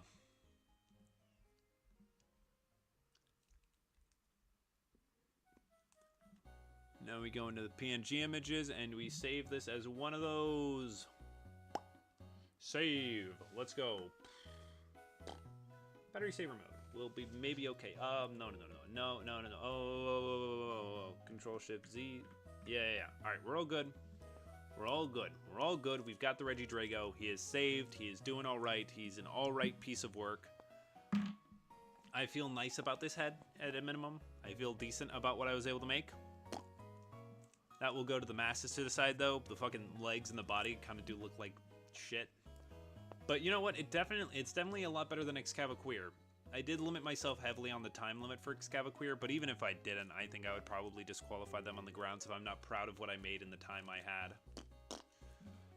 Now we go into the PNG images and we save this as one of those. Save. Let's go. Battery saver mode will be maybe okay. No. Oh. Control Shift Z. Yeah. All right, we're all good. We're all good. We've got the Regidrago. He is saved. He is doing all right. He's an all right piece of work. I feel nice about this head at a minimum. I feel decent about what I was able to make. That will go to the masses to decide, though. The fucking legs and the body kind of do look like shit. But you know what? It's definitely a lot better than Excavaqueer. I did limit myself heavily on the time limit for Excavaqueer, but even if I didn't, I think I would probably disqualify them on the grounds if I'm not proud of what I made in the time I had.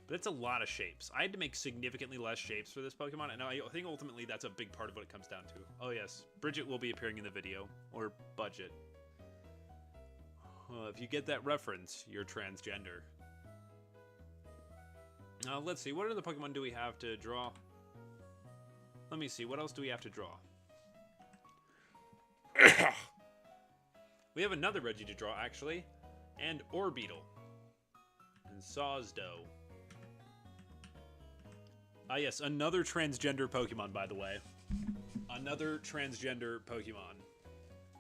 But it's a lot of shapes. I had to make significantly less shapes for this Pokemon, and I think ultimately that's a big part of what it comes down to. Oh yes, Bridget will be appearing in the video. Or Budget. If you get that reference, you're transgender. Let's see, what other Pokemon do we have to draw? Let me see, what else do we have to draw? We have another Reggie to draw, actually. And Orbeetle. And Sawsdo. Ah yes, another transgender Pokemon, by the way. Another transgender Pokemon.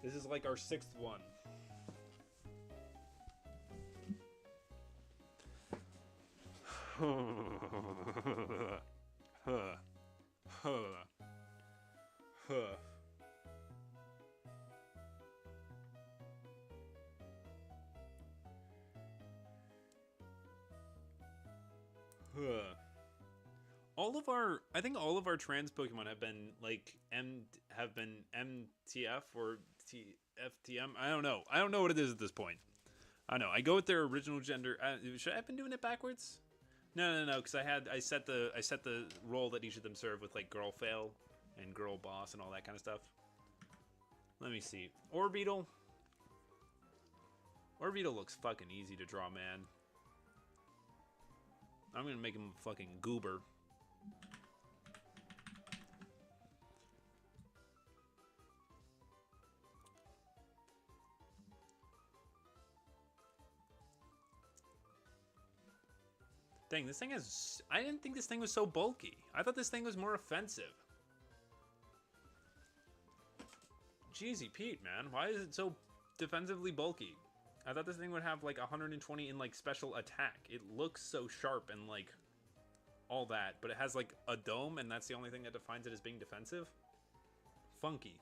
This is like our 6th one. I think all of our trans Pokemon have been like MTF or TFTM. I don't know. I don't know what it is at this point. I don't know. I go with their original gender. Should I have been doing it backwards? No, because I set the role that each of them serve with like girl fail and girl boss and all that kind of stuff. Let me see. Orbeetle looks fucking easy to draw, man. I'm gonna make him a fucking goober. Dang, this thing is... I didn't think this thing was so bulky. I thought this thing was more offensive. Jeezy Pete, man. Why is it so defensively bulky? I thought this thing would have like 120 in like special attack. It looks so sharp and like all that, but it has like a dome and that's the only thing that defines it as being defensive? Funky.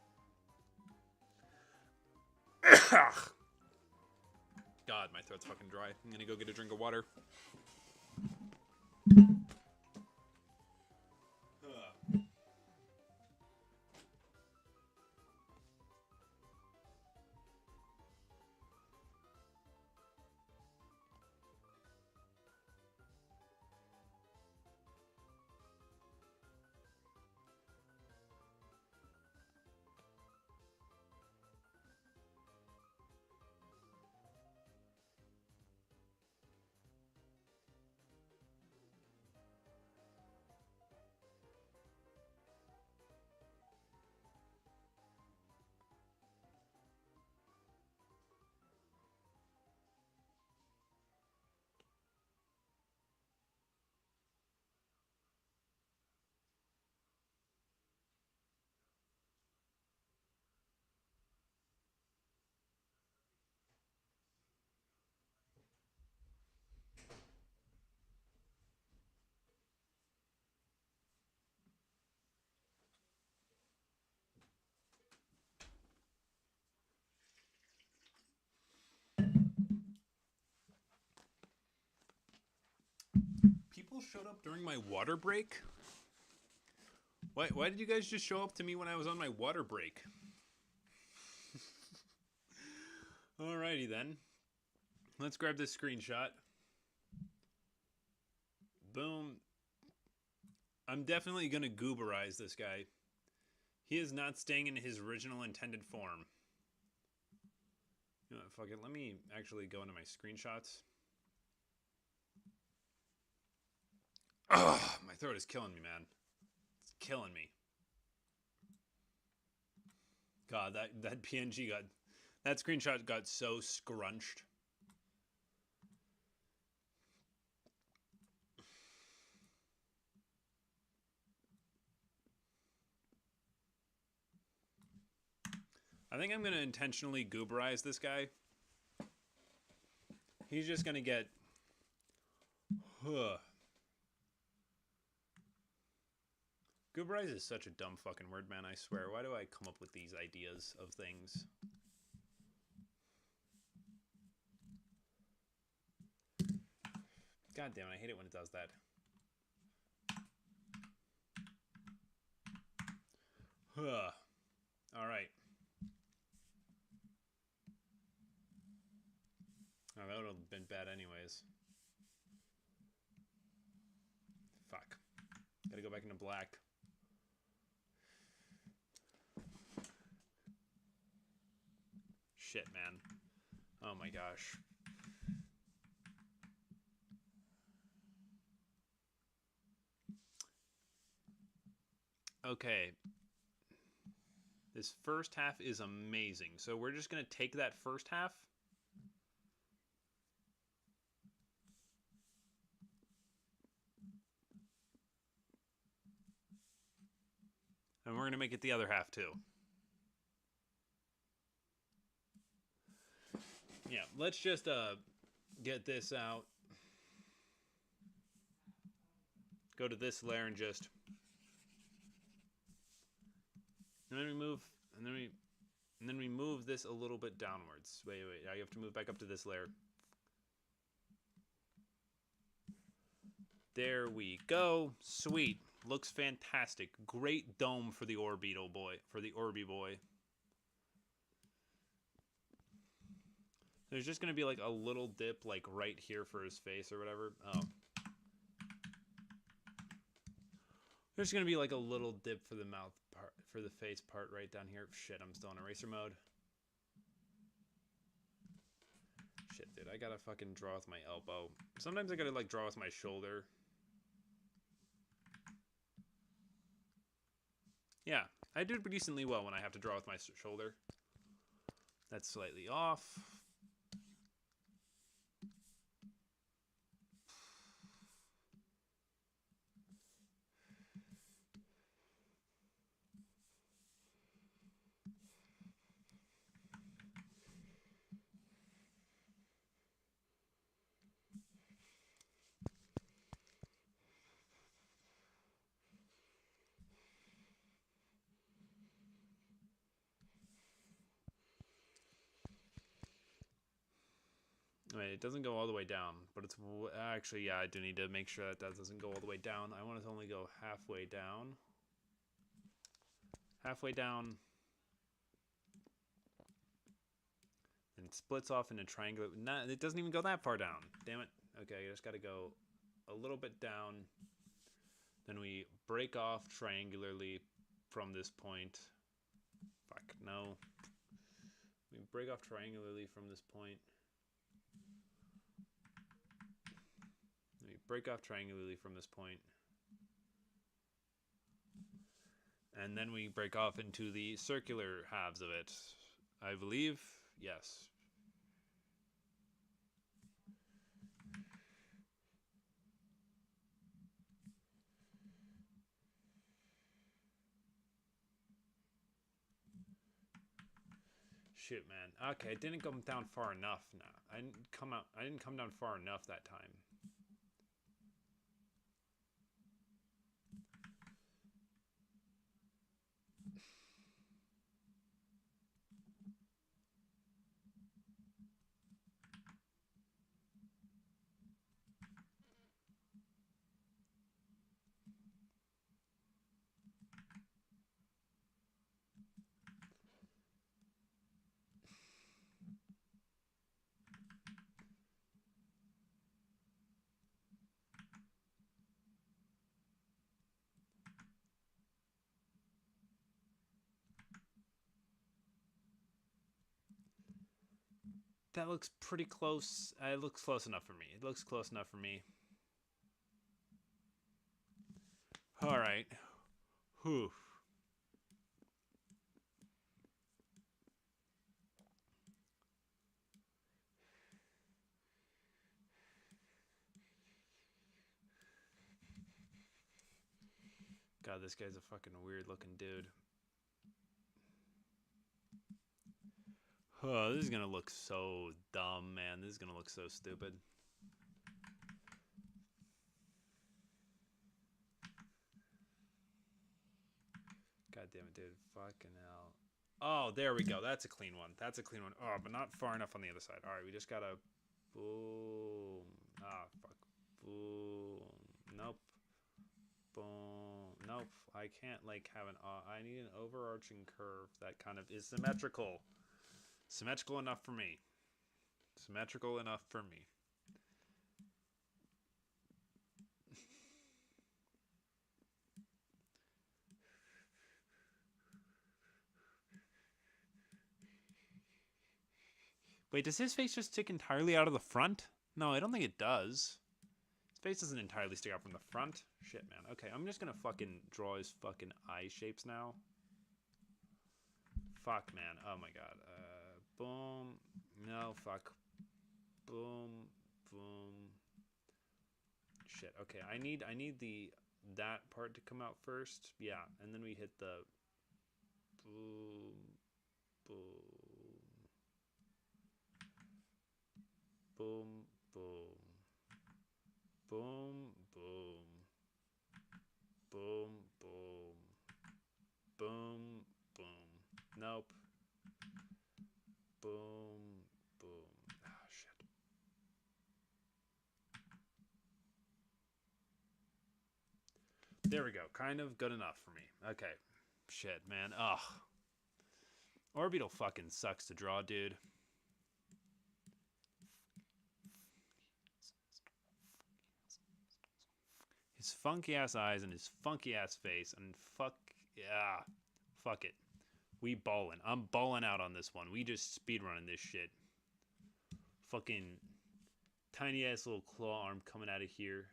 God, my throat's fucking dry. I'm gonna go get a drink of water. People showed up during my water break? Why did you guys just show up to me when I was on my water break? Alrighty then. Let's grab this screenshot. Boom. I'm definitely going to gooberize this guy. He is not staying in his original intended form. You know what, fuck it. Let me actually go into my screenshots. Ugh, my throat is killing me, man. It's killing me. God, that PNG got... That screenshot got so scrunched. I think I'm going to intentionally gooberize this guy. He's just going to get... Gooberize is such a dumb fucking word, man, I swear. Why do I come up with these ideas of things? God damn it, I hate it when it does that. Alright. Oh, that would have been bad anyways. Fuck. Gotta go back into black. Shit, man. Oh my gosh. Okay. This first half is amazing. So we're just going to take that first half. And we're going to make it the other half too. Yeah, let's just get this out. Go to this layer and just... And then we move, and then we move this a little bit downwards. Wait, now you have to move back up to this layer. There we go. Sweet. Looks fantastic. Great dome for the Orbeetle boy, for the Orby boy. There's just going to be like a little dip like right here for his face or whatever. Oh. There's going to be like a little dip for the mouth part, for the face part right down here. Shit, I'm still in eraser mode. Shit, dude, I gotta fucking draw with my elbow. Sometimes I gotta like draw with my shoulder. Yeah, I do decently well when I have to draw with my shoulder. That's slightly off. Wait, it doesn't go all the way down, but it's actually, yeah, I do need to make sure that that doesn't go all the way down. I want it to only go halfway down. Halfway down. And it splits off into triangular. Nah, it doesn't even go that far down. Damn it. Okay, I just got to go a little bit down. Then we break off triangularly from this point. Fuck, no. We break off triangularly from this point. We break off triangularly from this point. And then we break off into the circular halves of it. I believe, yes. Shoot, man. Okay, it didn't come down far enough. No, I didn't come down far enough that time. That looks pretty close. It looks close enough for me. It looks close enough for me. All right. Whew. God, this guy's a fucking weird looking dude. Oh, this is gonna look so dumb, man. This is gonna look so stupid. God damn it, dude. Fucking hell. Oh, there we go. That's a clean one. That's a clean one. Oh, but not far enough on the other side. All right, we just gotta... Boom. Ah, fuck. Boom. Nope. Boom. Nope. I can't, like, have an... I need an overarching curve that kind of is symmetrical. Symmetrical enough for me. Symmetrical enough for me. Wait, does his face just stick entirely out of the front? No, I don't think it does. His face doesn't entirely stick out from the front. Shit, man. Okay, I'm just gonna fucking draw his fucking eye shapes now. Fuck, man. Oh my god. Boom. No, fuck. Boom. Boom. Shit. Okay, I need that part to come out first. Yeah, and then we hit the boom. Boom. Boom. Boom. Boom. Boom. Boom. Boom. Boom. Boom. Nope. Boom. Boom. Ah, shit. There we go. Kind of good enough for me. Okay. Shit, man. Ugh. Orbital fucking sucks to draw, dude. His funky ass eyes and his funky ass face and fuck yeah. Fuck it. We ballin'. I'm balling out on this one. We just speedrunning this shit. Fucking tiny ass little claw arm coming out of here.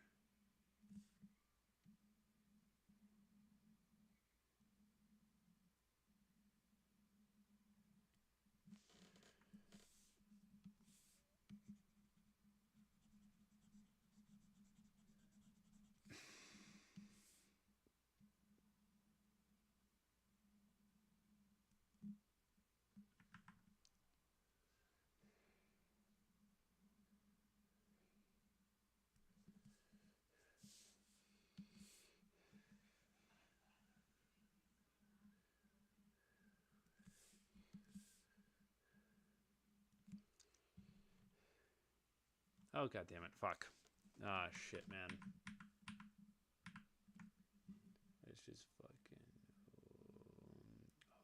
Oh, god damn it. Fuck. Ah, shit, man. It's just fucking...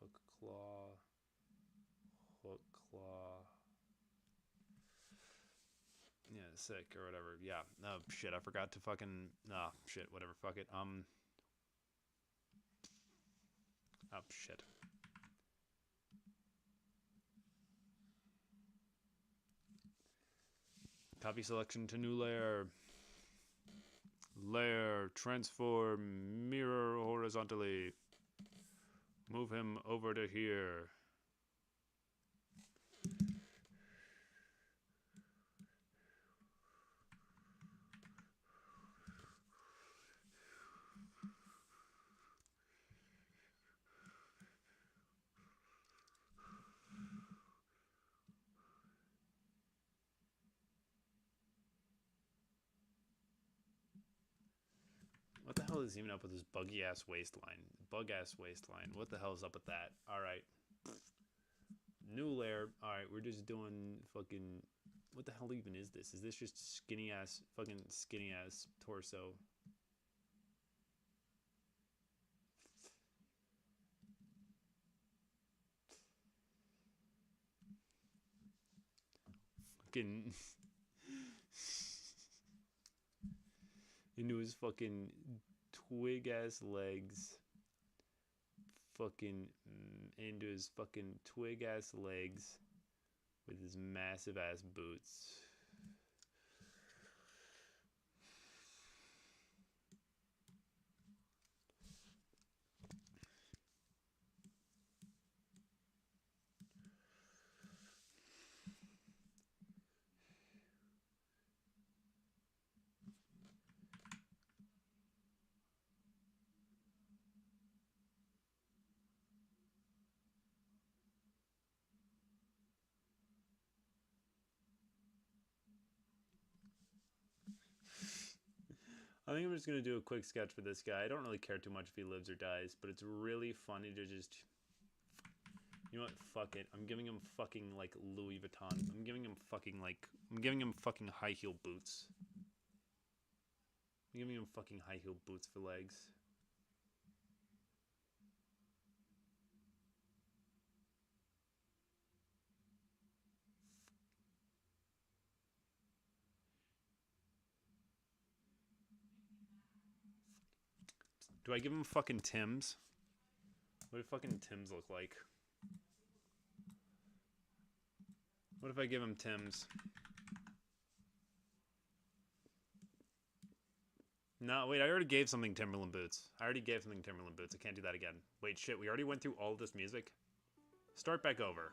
hook claw. Hook claw. Yeah, sick or whatever. Yeah. Oh, shit. I forgot to fucking... Oh, shit. Whatever. Fuck it. Oh, shit. Copy selection to new layer. Layer. Transform. Mirror horizontally. Move him over to here. What the hell is even up with this buggy ass waistline? Bug ass waistline. What the hell is up with that? Alright. New layer. Alright, we're just doing fucking... What the hell even is this? Is this just skinny ass torso? Fucking... into his fucking twig ass legs. Fucking into his fucking twig ass legs with his massive ass boots. I think I'm just going to do a quick sketch for this guy. I don't really care too much if he lives or dies, but it's really funny to just... You know what? Fuck it. I'm giving him fucking, like, Louis Vuitton. I'm giving him fucking high heel boots. I'm giving him fucking high heel boots for legs. Do I give him fucking Timbs? What do fucking Timbs look like? What if I give him Timbs? No, wait, I already gave something Timberland boots. I can't do that again. Wait, shit, we already went through all of this music? Start back over.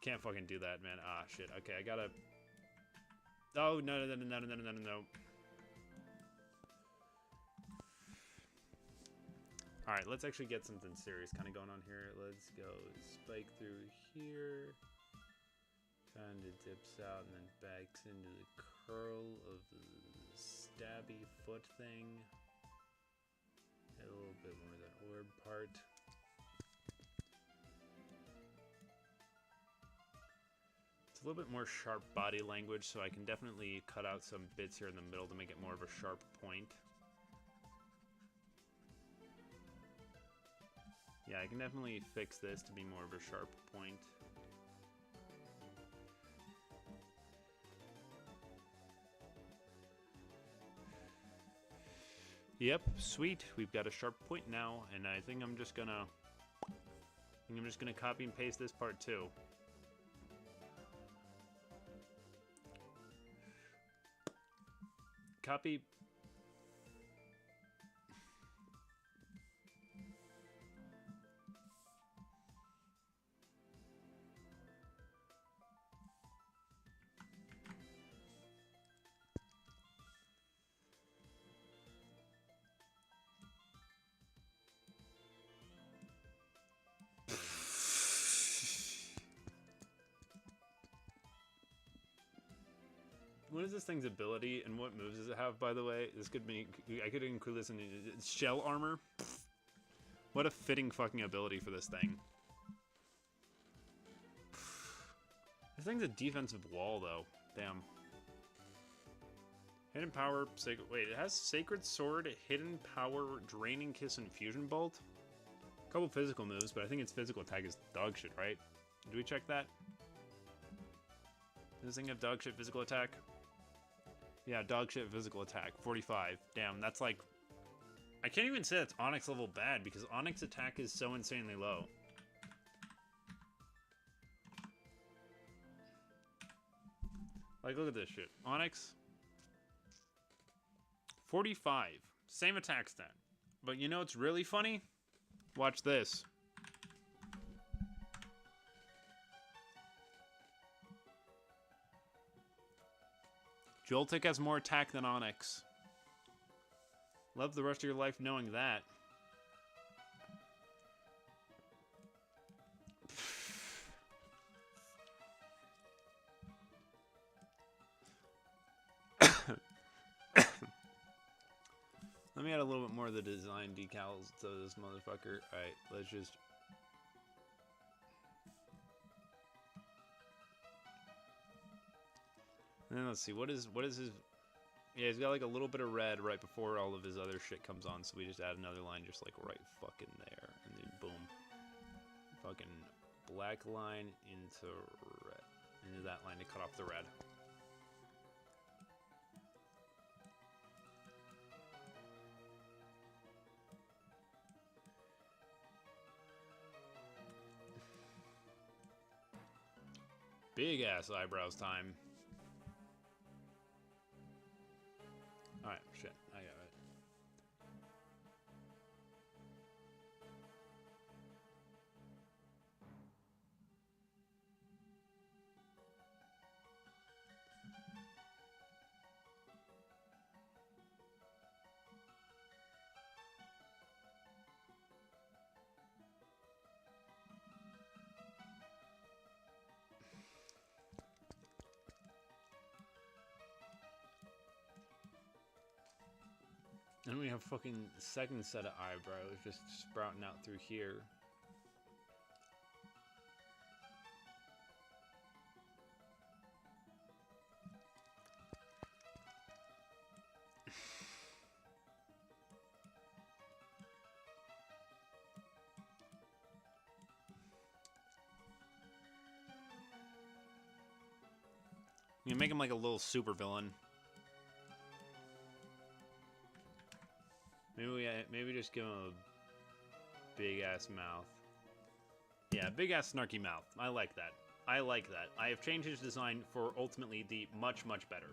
Can't fucking do that, man. Ah, shit. Okay, I gotta... Oh, no. Alright, let's actually get something serious kind of going on here. Let's go spike through here. Kind of dips out and then backs into the curl of the stabby foot thing. A little bit more of that orb part. It's a little bit more sharp body language, so I can definitely cut out some bits here in the middle to make it more of a sharp point. Yeah, I can definitely fix this to be more of a sharp point. Yep, sweet. We've got a sharp point now, and I think I'm just gonna copy and paste this part too. Copy. What is this thing's ability, and what moves does it have, by the way? This could be... I could include this in shell armor. What a fitting fucking ability for this thing. This thing's a defensive wall, though. Damn. Hidden Power, Sacred... Wait, it has Sacred Sword, Hidden Power, Draining Kiss, and Fusion Bolt? A couple physical moves, but I think its physical attack is dog shit, right? Do we check that? Does this thing have dog shit physical attack? Yeah, dog shit physical attack. 45. Damn, that's like... I can't even say that's Onyx level bad, because Onyx attack is so insanely low. Like, look at this shit. Onyx... 45. Same attack stat. But you know what's really funny? Watch this. Joltik has more attack than Onyx. Love the rest of your life knowing that. Let me add a little bit more of the design decals to this motherfucker. Alright, let's just... And then let's see, what is his... Yeah, he's got like a little bit of red right before all of his other shit comes on, so we just add another line just like right fucking there. And then boom. Fucking black line into red. Into that line to cut off the red. Big ass eyebrows time. Alright, shit, I got it. And we have fucking second set of eyebrows just sprouting out through here. You make him like a little super villain. Maybe just give him a big ass mouth. Yeah, big ass snarky mouth. I like that. I like that. I have changed his design for ultimately the much, much better.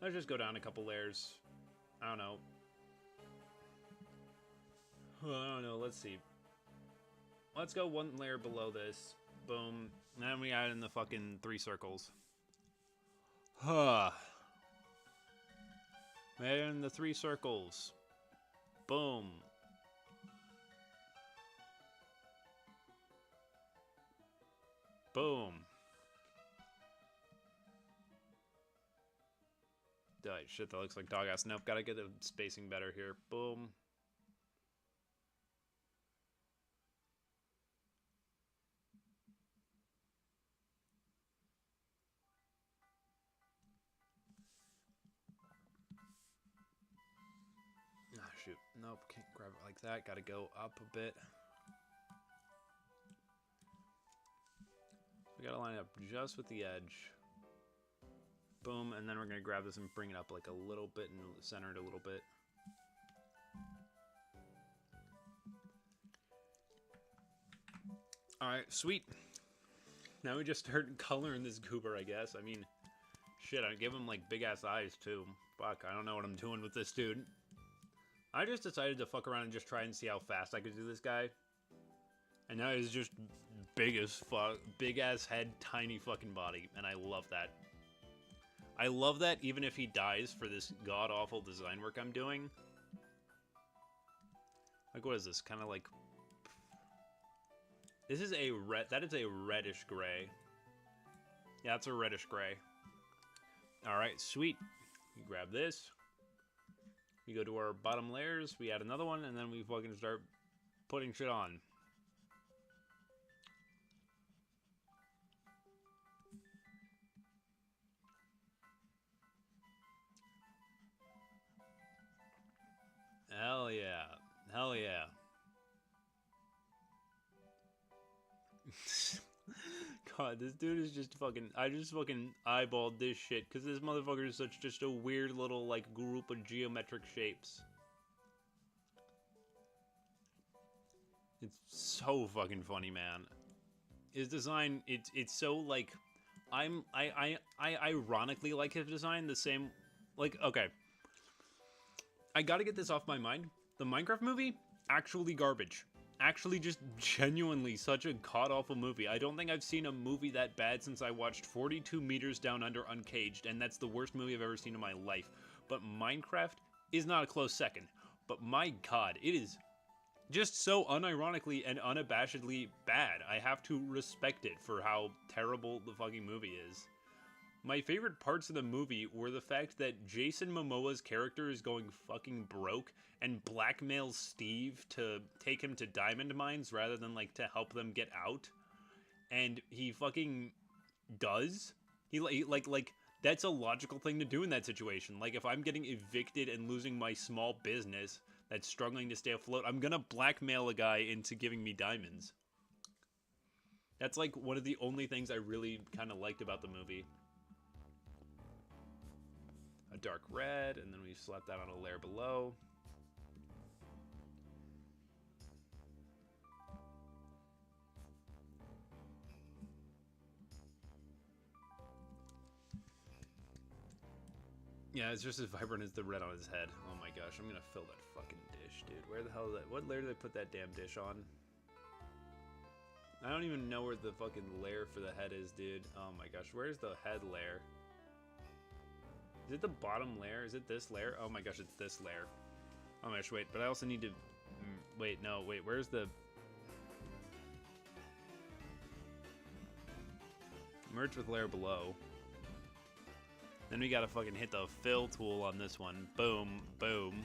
Let's just go down a couple layers. I don't know. I don't know. Let's see. Let's go one layer below this. Boom. And then we add in the fucking 3 circles. Huh. And the 3 circles. Boom. Boom. Alright, shit, that looks like dog ass. Nope, gotta get the spacing better here. Boom. Ah, shoot. Nope, can't grab it like that. Gotta go up a bit. We gotta line up just with the edge. Boom, and then we're gonna grab this and bring it up like a little bit and center it a little bit. Alright, sweet. Now we just start coloring this goober, I guess. I mean, shit, I give him like big ass eyes too. Fuck, I don't know what I'm doing with this dude. I just decided to fuck around and just try and see how fast I could do this guy. And now he's just big as fuck. Big ass head, tiny fucking body. And I love that. I love that even if he dies for this god-awful design work I'm doing. Like, what is this? Kind of like... This is a red... That is a reddish gray. Yeah, it's a reddish gray. Alright, sweet. You grab this. We go to our bottom layers. We add another one. And then we fucking start putting shit on. god, this dude is just fucking... I just fucking eyeballed this shit, because this motherfucker is just a weird little, like, group of geometric shapes. It's so fucking funny, man. His design, it's so, like... I ironically like his design the same... Like, okay. I gotta get this off my mind. The Minecraft movie, actually garbage. Actually just genuinely such a god-awful movie. I don't think I've seen a movie that bad since I watched 42 Meters Down Under Uncaged, and that's the worst movie I've ever seen in my life. But Minecraft is not a close second. But my god, it is just so unironically and unabashedly bad. I have to respect it for how terrible the fucking movie is. My favorite parts of the movie were the fact that Jason Momoa's character is going fucking broke and blackmails Steve to take him to diamond mines rather than, like, to help them get out. And he fucking does. He like, that's a logical thing to do in that situation. Like, if I'm getting evicted and losing my small business that's struggling to stay afloat, I'm gonna blackmail a guy into giving me diamonds. That's, like, one of the only things I really kind of liked about the movie. A dark red, and then we slap that on a layer below. Yeah, it's just as vibrant as the red on his head. Oh my gosh, I'm gonna fill that fucking dish, dude. Where the hell is that? What layer did I put that damn dish on? I don't even know where the fucking layer for the head is, dude. Oh my gosh, where's the head layer? Is it the bottom layer? Is it this layer? Oh my gosh, it's this layer. Oh my gosh, wait, but I also need to... wait, where's the... Merge with layer below. Then we gotta fucking hit the fill tool on this one. Boom, boom.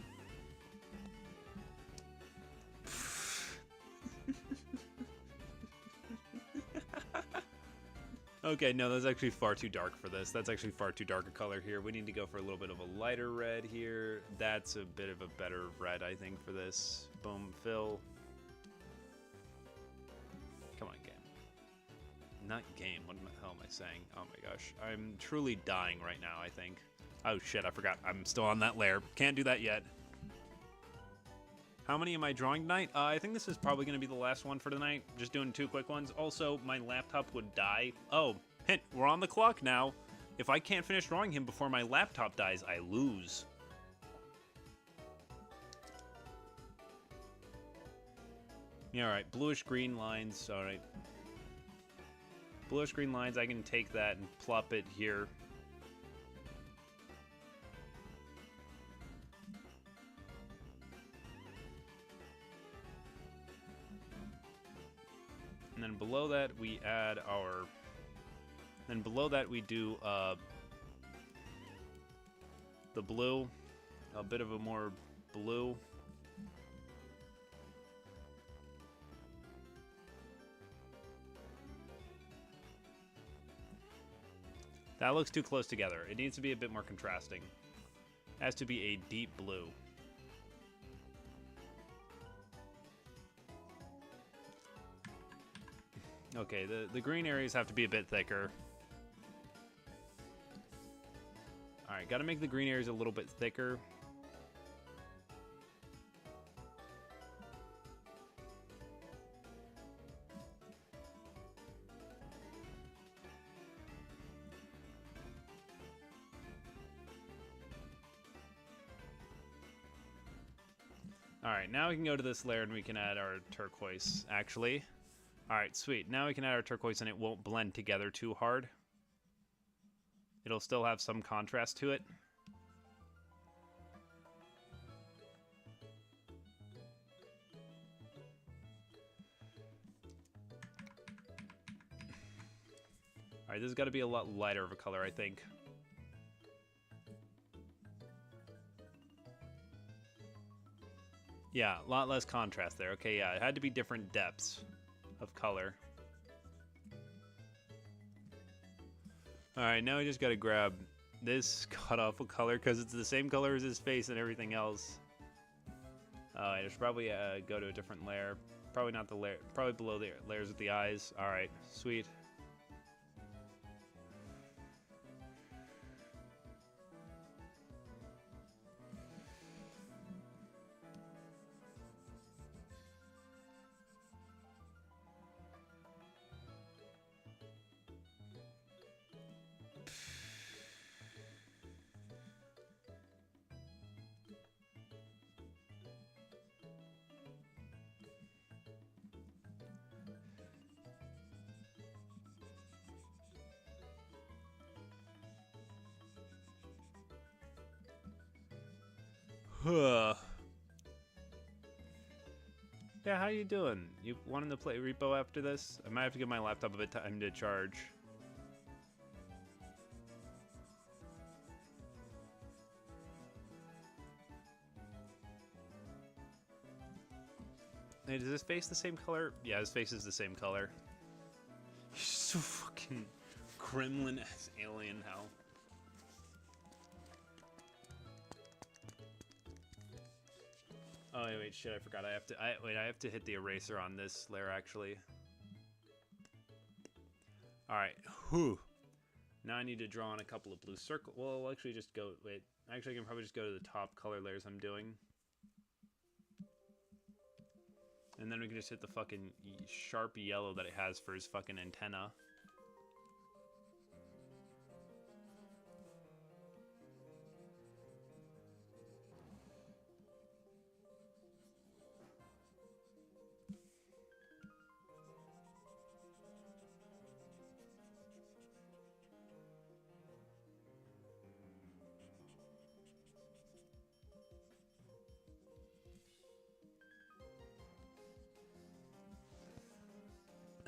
Okay, no, that's actually far too dark for this. That's actually far too dark a color here. We need to go for a little bit of a lighter red here. That's a bit of a better red, I think, for this. Boom, fill. Come on, game. Not game. What the hell am I saying? Oh my gosh. I'm truly dying right now, I think. Oh shit, I forgot. I'm still on that layer. Can't do that yet. How many am I drawing tonight? I think this is probably going to be the last one for tonight. Just doing 2 quick ones. Also, my laptop would die. Oh, hint, we're on the clock now. If I can't finish drawing him before my laptop dies, I lose. Yeah, alright. Bluish-green lines. Alright. Bluish-green lines, I can take that and plop it here. And then below that, we add our... Then below that, we do the blue. A bit of a more blue. That looks too close together. It needs to be a bit more contrasting. It has to be a deep blue. Okay, the green areas have to be a bit thicker. Alright, gotta make the green areas a little bit thicker. Alright, now we can go to this layer and we can add our turquoise, actually. Alright, sweet. Now we can add our turquoise and it won't blend together too hard. It'll still have some contrast to it. Alright, this has got to be a lot lighter of a color, I think. Yeah, a lot less contrast there. Okay, yeah, it had to be different depths of color. Alright, now we just gotta grab this cut-off color because it's the same color as his face and everything else. I should probably go to a different layer. Probably not the layer, probably below the layers with the eyes. Alright, sweet. Yeah, how you doing? You wanting to play Repo after this? I might have to give my laptop a bit time to charge. Hey, does his face the same color? Yeah, his face is the same color. He's so fucking Kremlin-esque alien hell. Oh wait, shit! I forgot. I have to hit the eraser on this layer actually. All right, whew. Now I need to draw on a couple of blue circles. Well, I'll actually just go. Wait, actually, I can probably just go to the top color layers I'm doing, and then we can just hit the fucking sharp yellow that it has for his fucking antenna.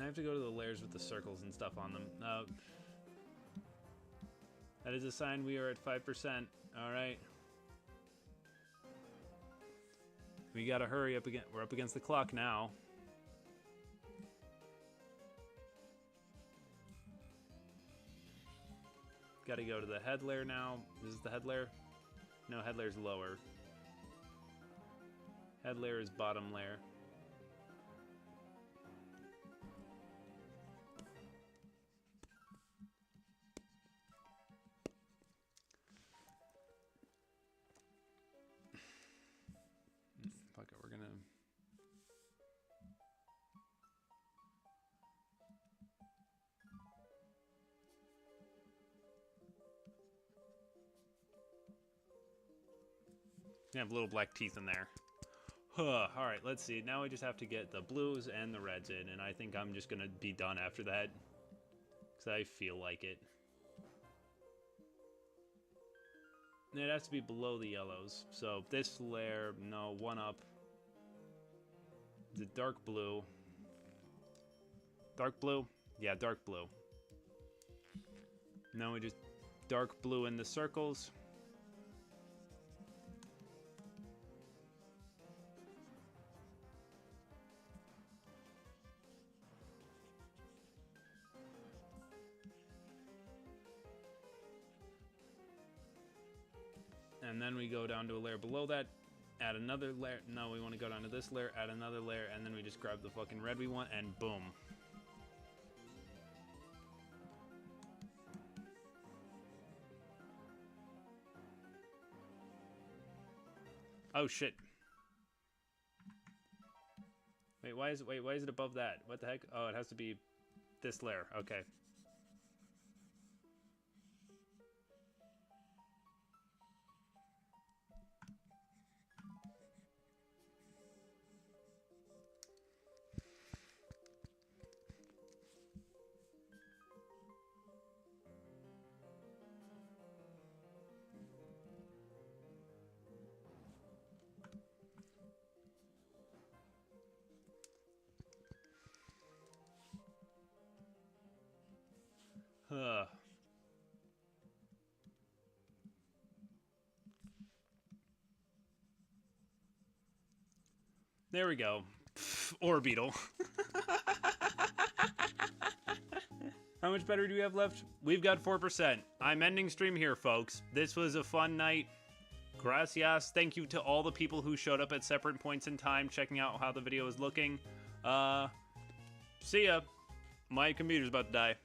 I have to go to the layers with the circles and stuff on them. That is a sign we are at 5%. All right. We gotta hurry up again. We're up against the clock now. Gotta go to the head layer now. This is the head layer? No, head layer's lower. Head layer is bottom layer. Fuck it, we're gonna... You have little black teeth in there. Alright, let's see. Now we just have to get the blues and the reds in, and I think I'm just gonna be done after that. Because I feel like it. And it has to be below the yellows. So this layer, no, one up. The dark blue. Dark blue? Yeah, dark blue. Now we just dark blue in the circles. And then we go down to a layer below that, add another layer. No, we want to go down to this layer, add another layer, and then we just grab the fucking red we want, and boom. Oh shit. Wait, why is it above that? What the heck? Oh, it has to be this layer. Okay. There we go. Orbital. How much better do we have left? We've got 4%. I'm ending stream here, folks. This was a fun night. Gracias. Thank you to all the people who showed up at separate points in time, checking out how the video is looking. See ya. My computer's about to die.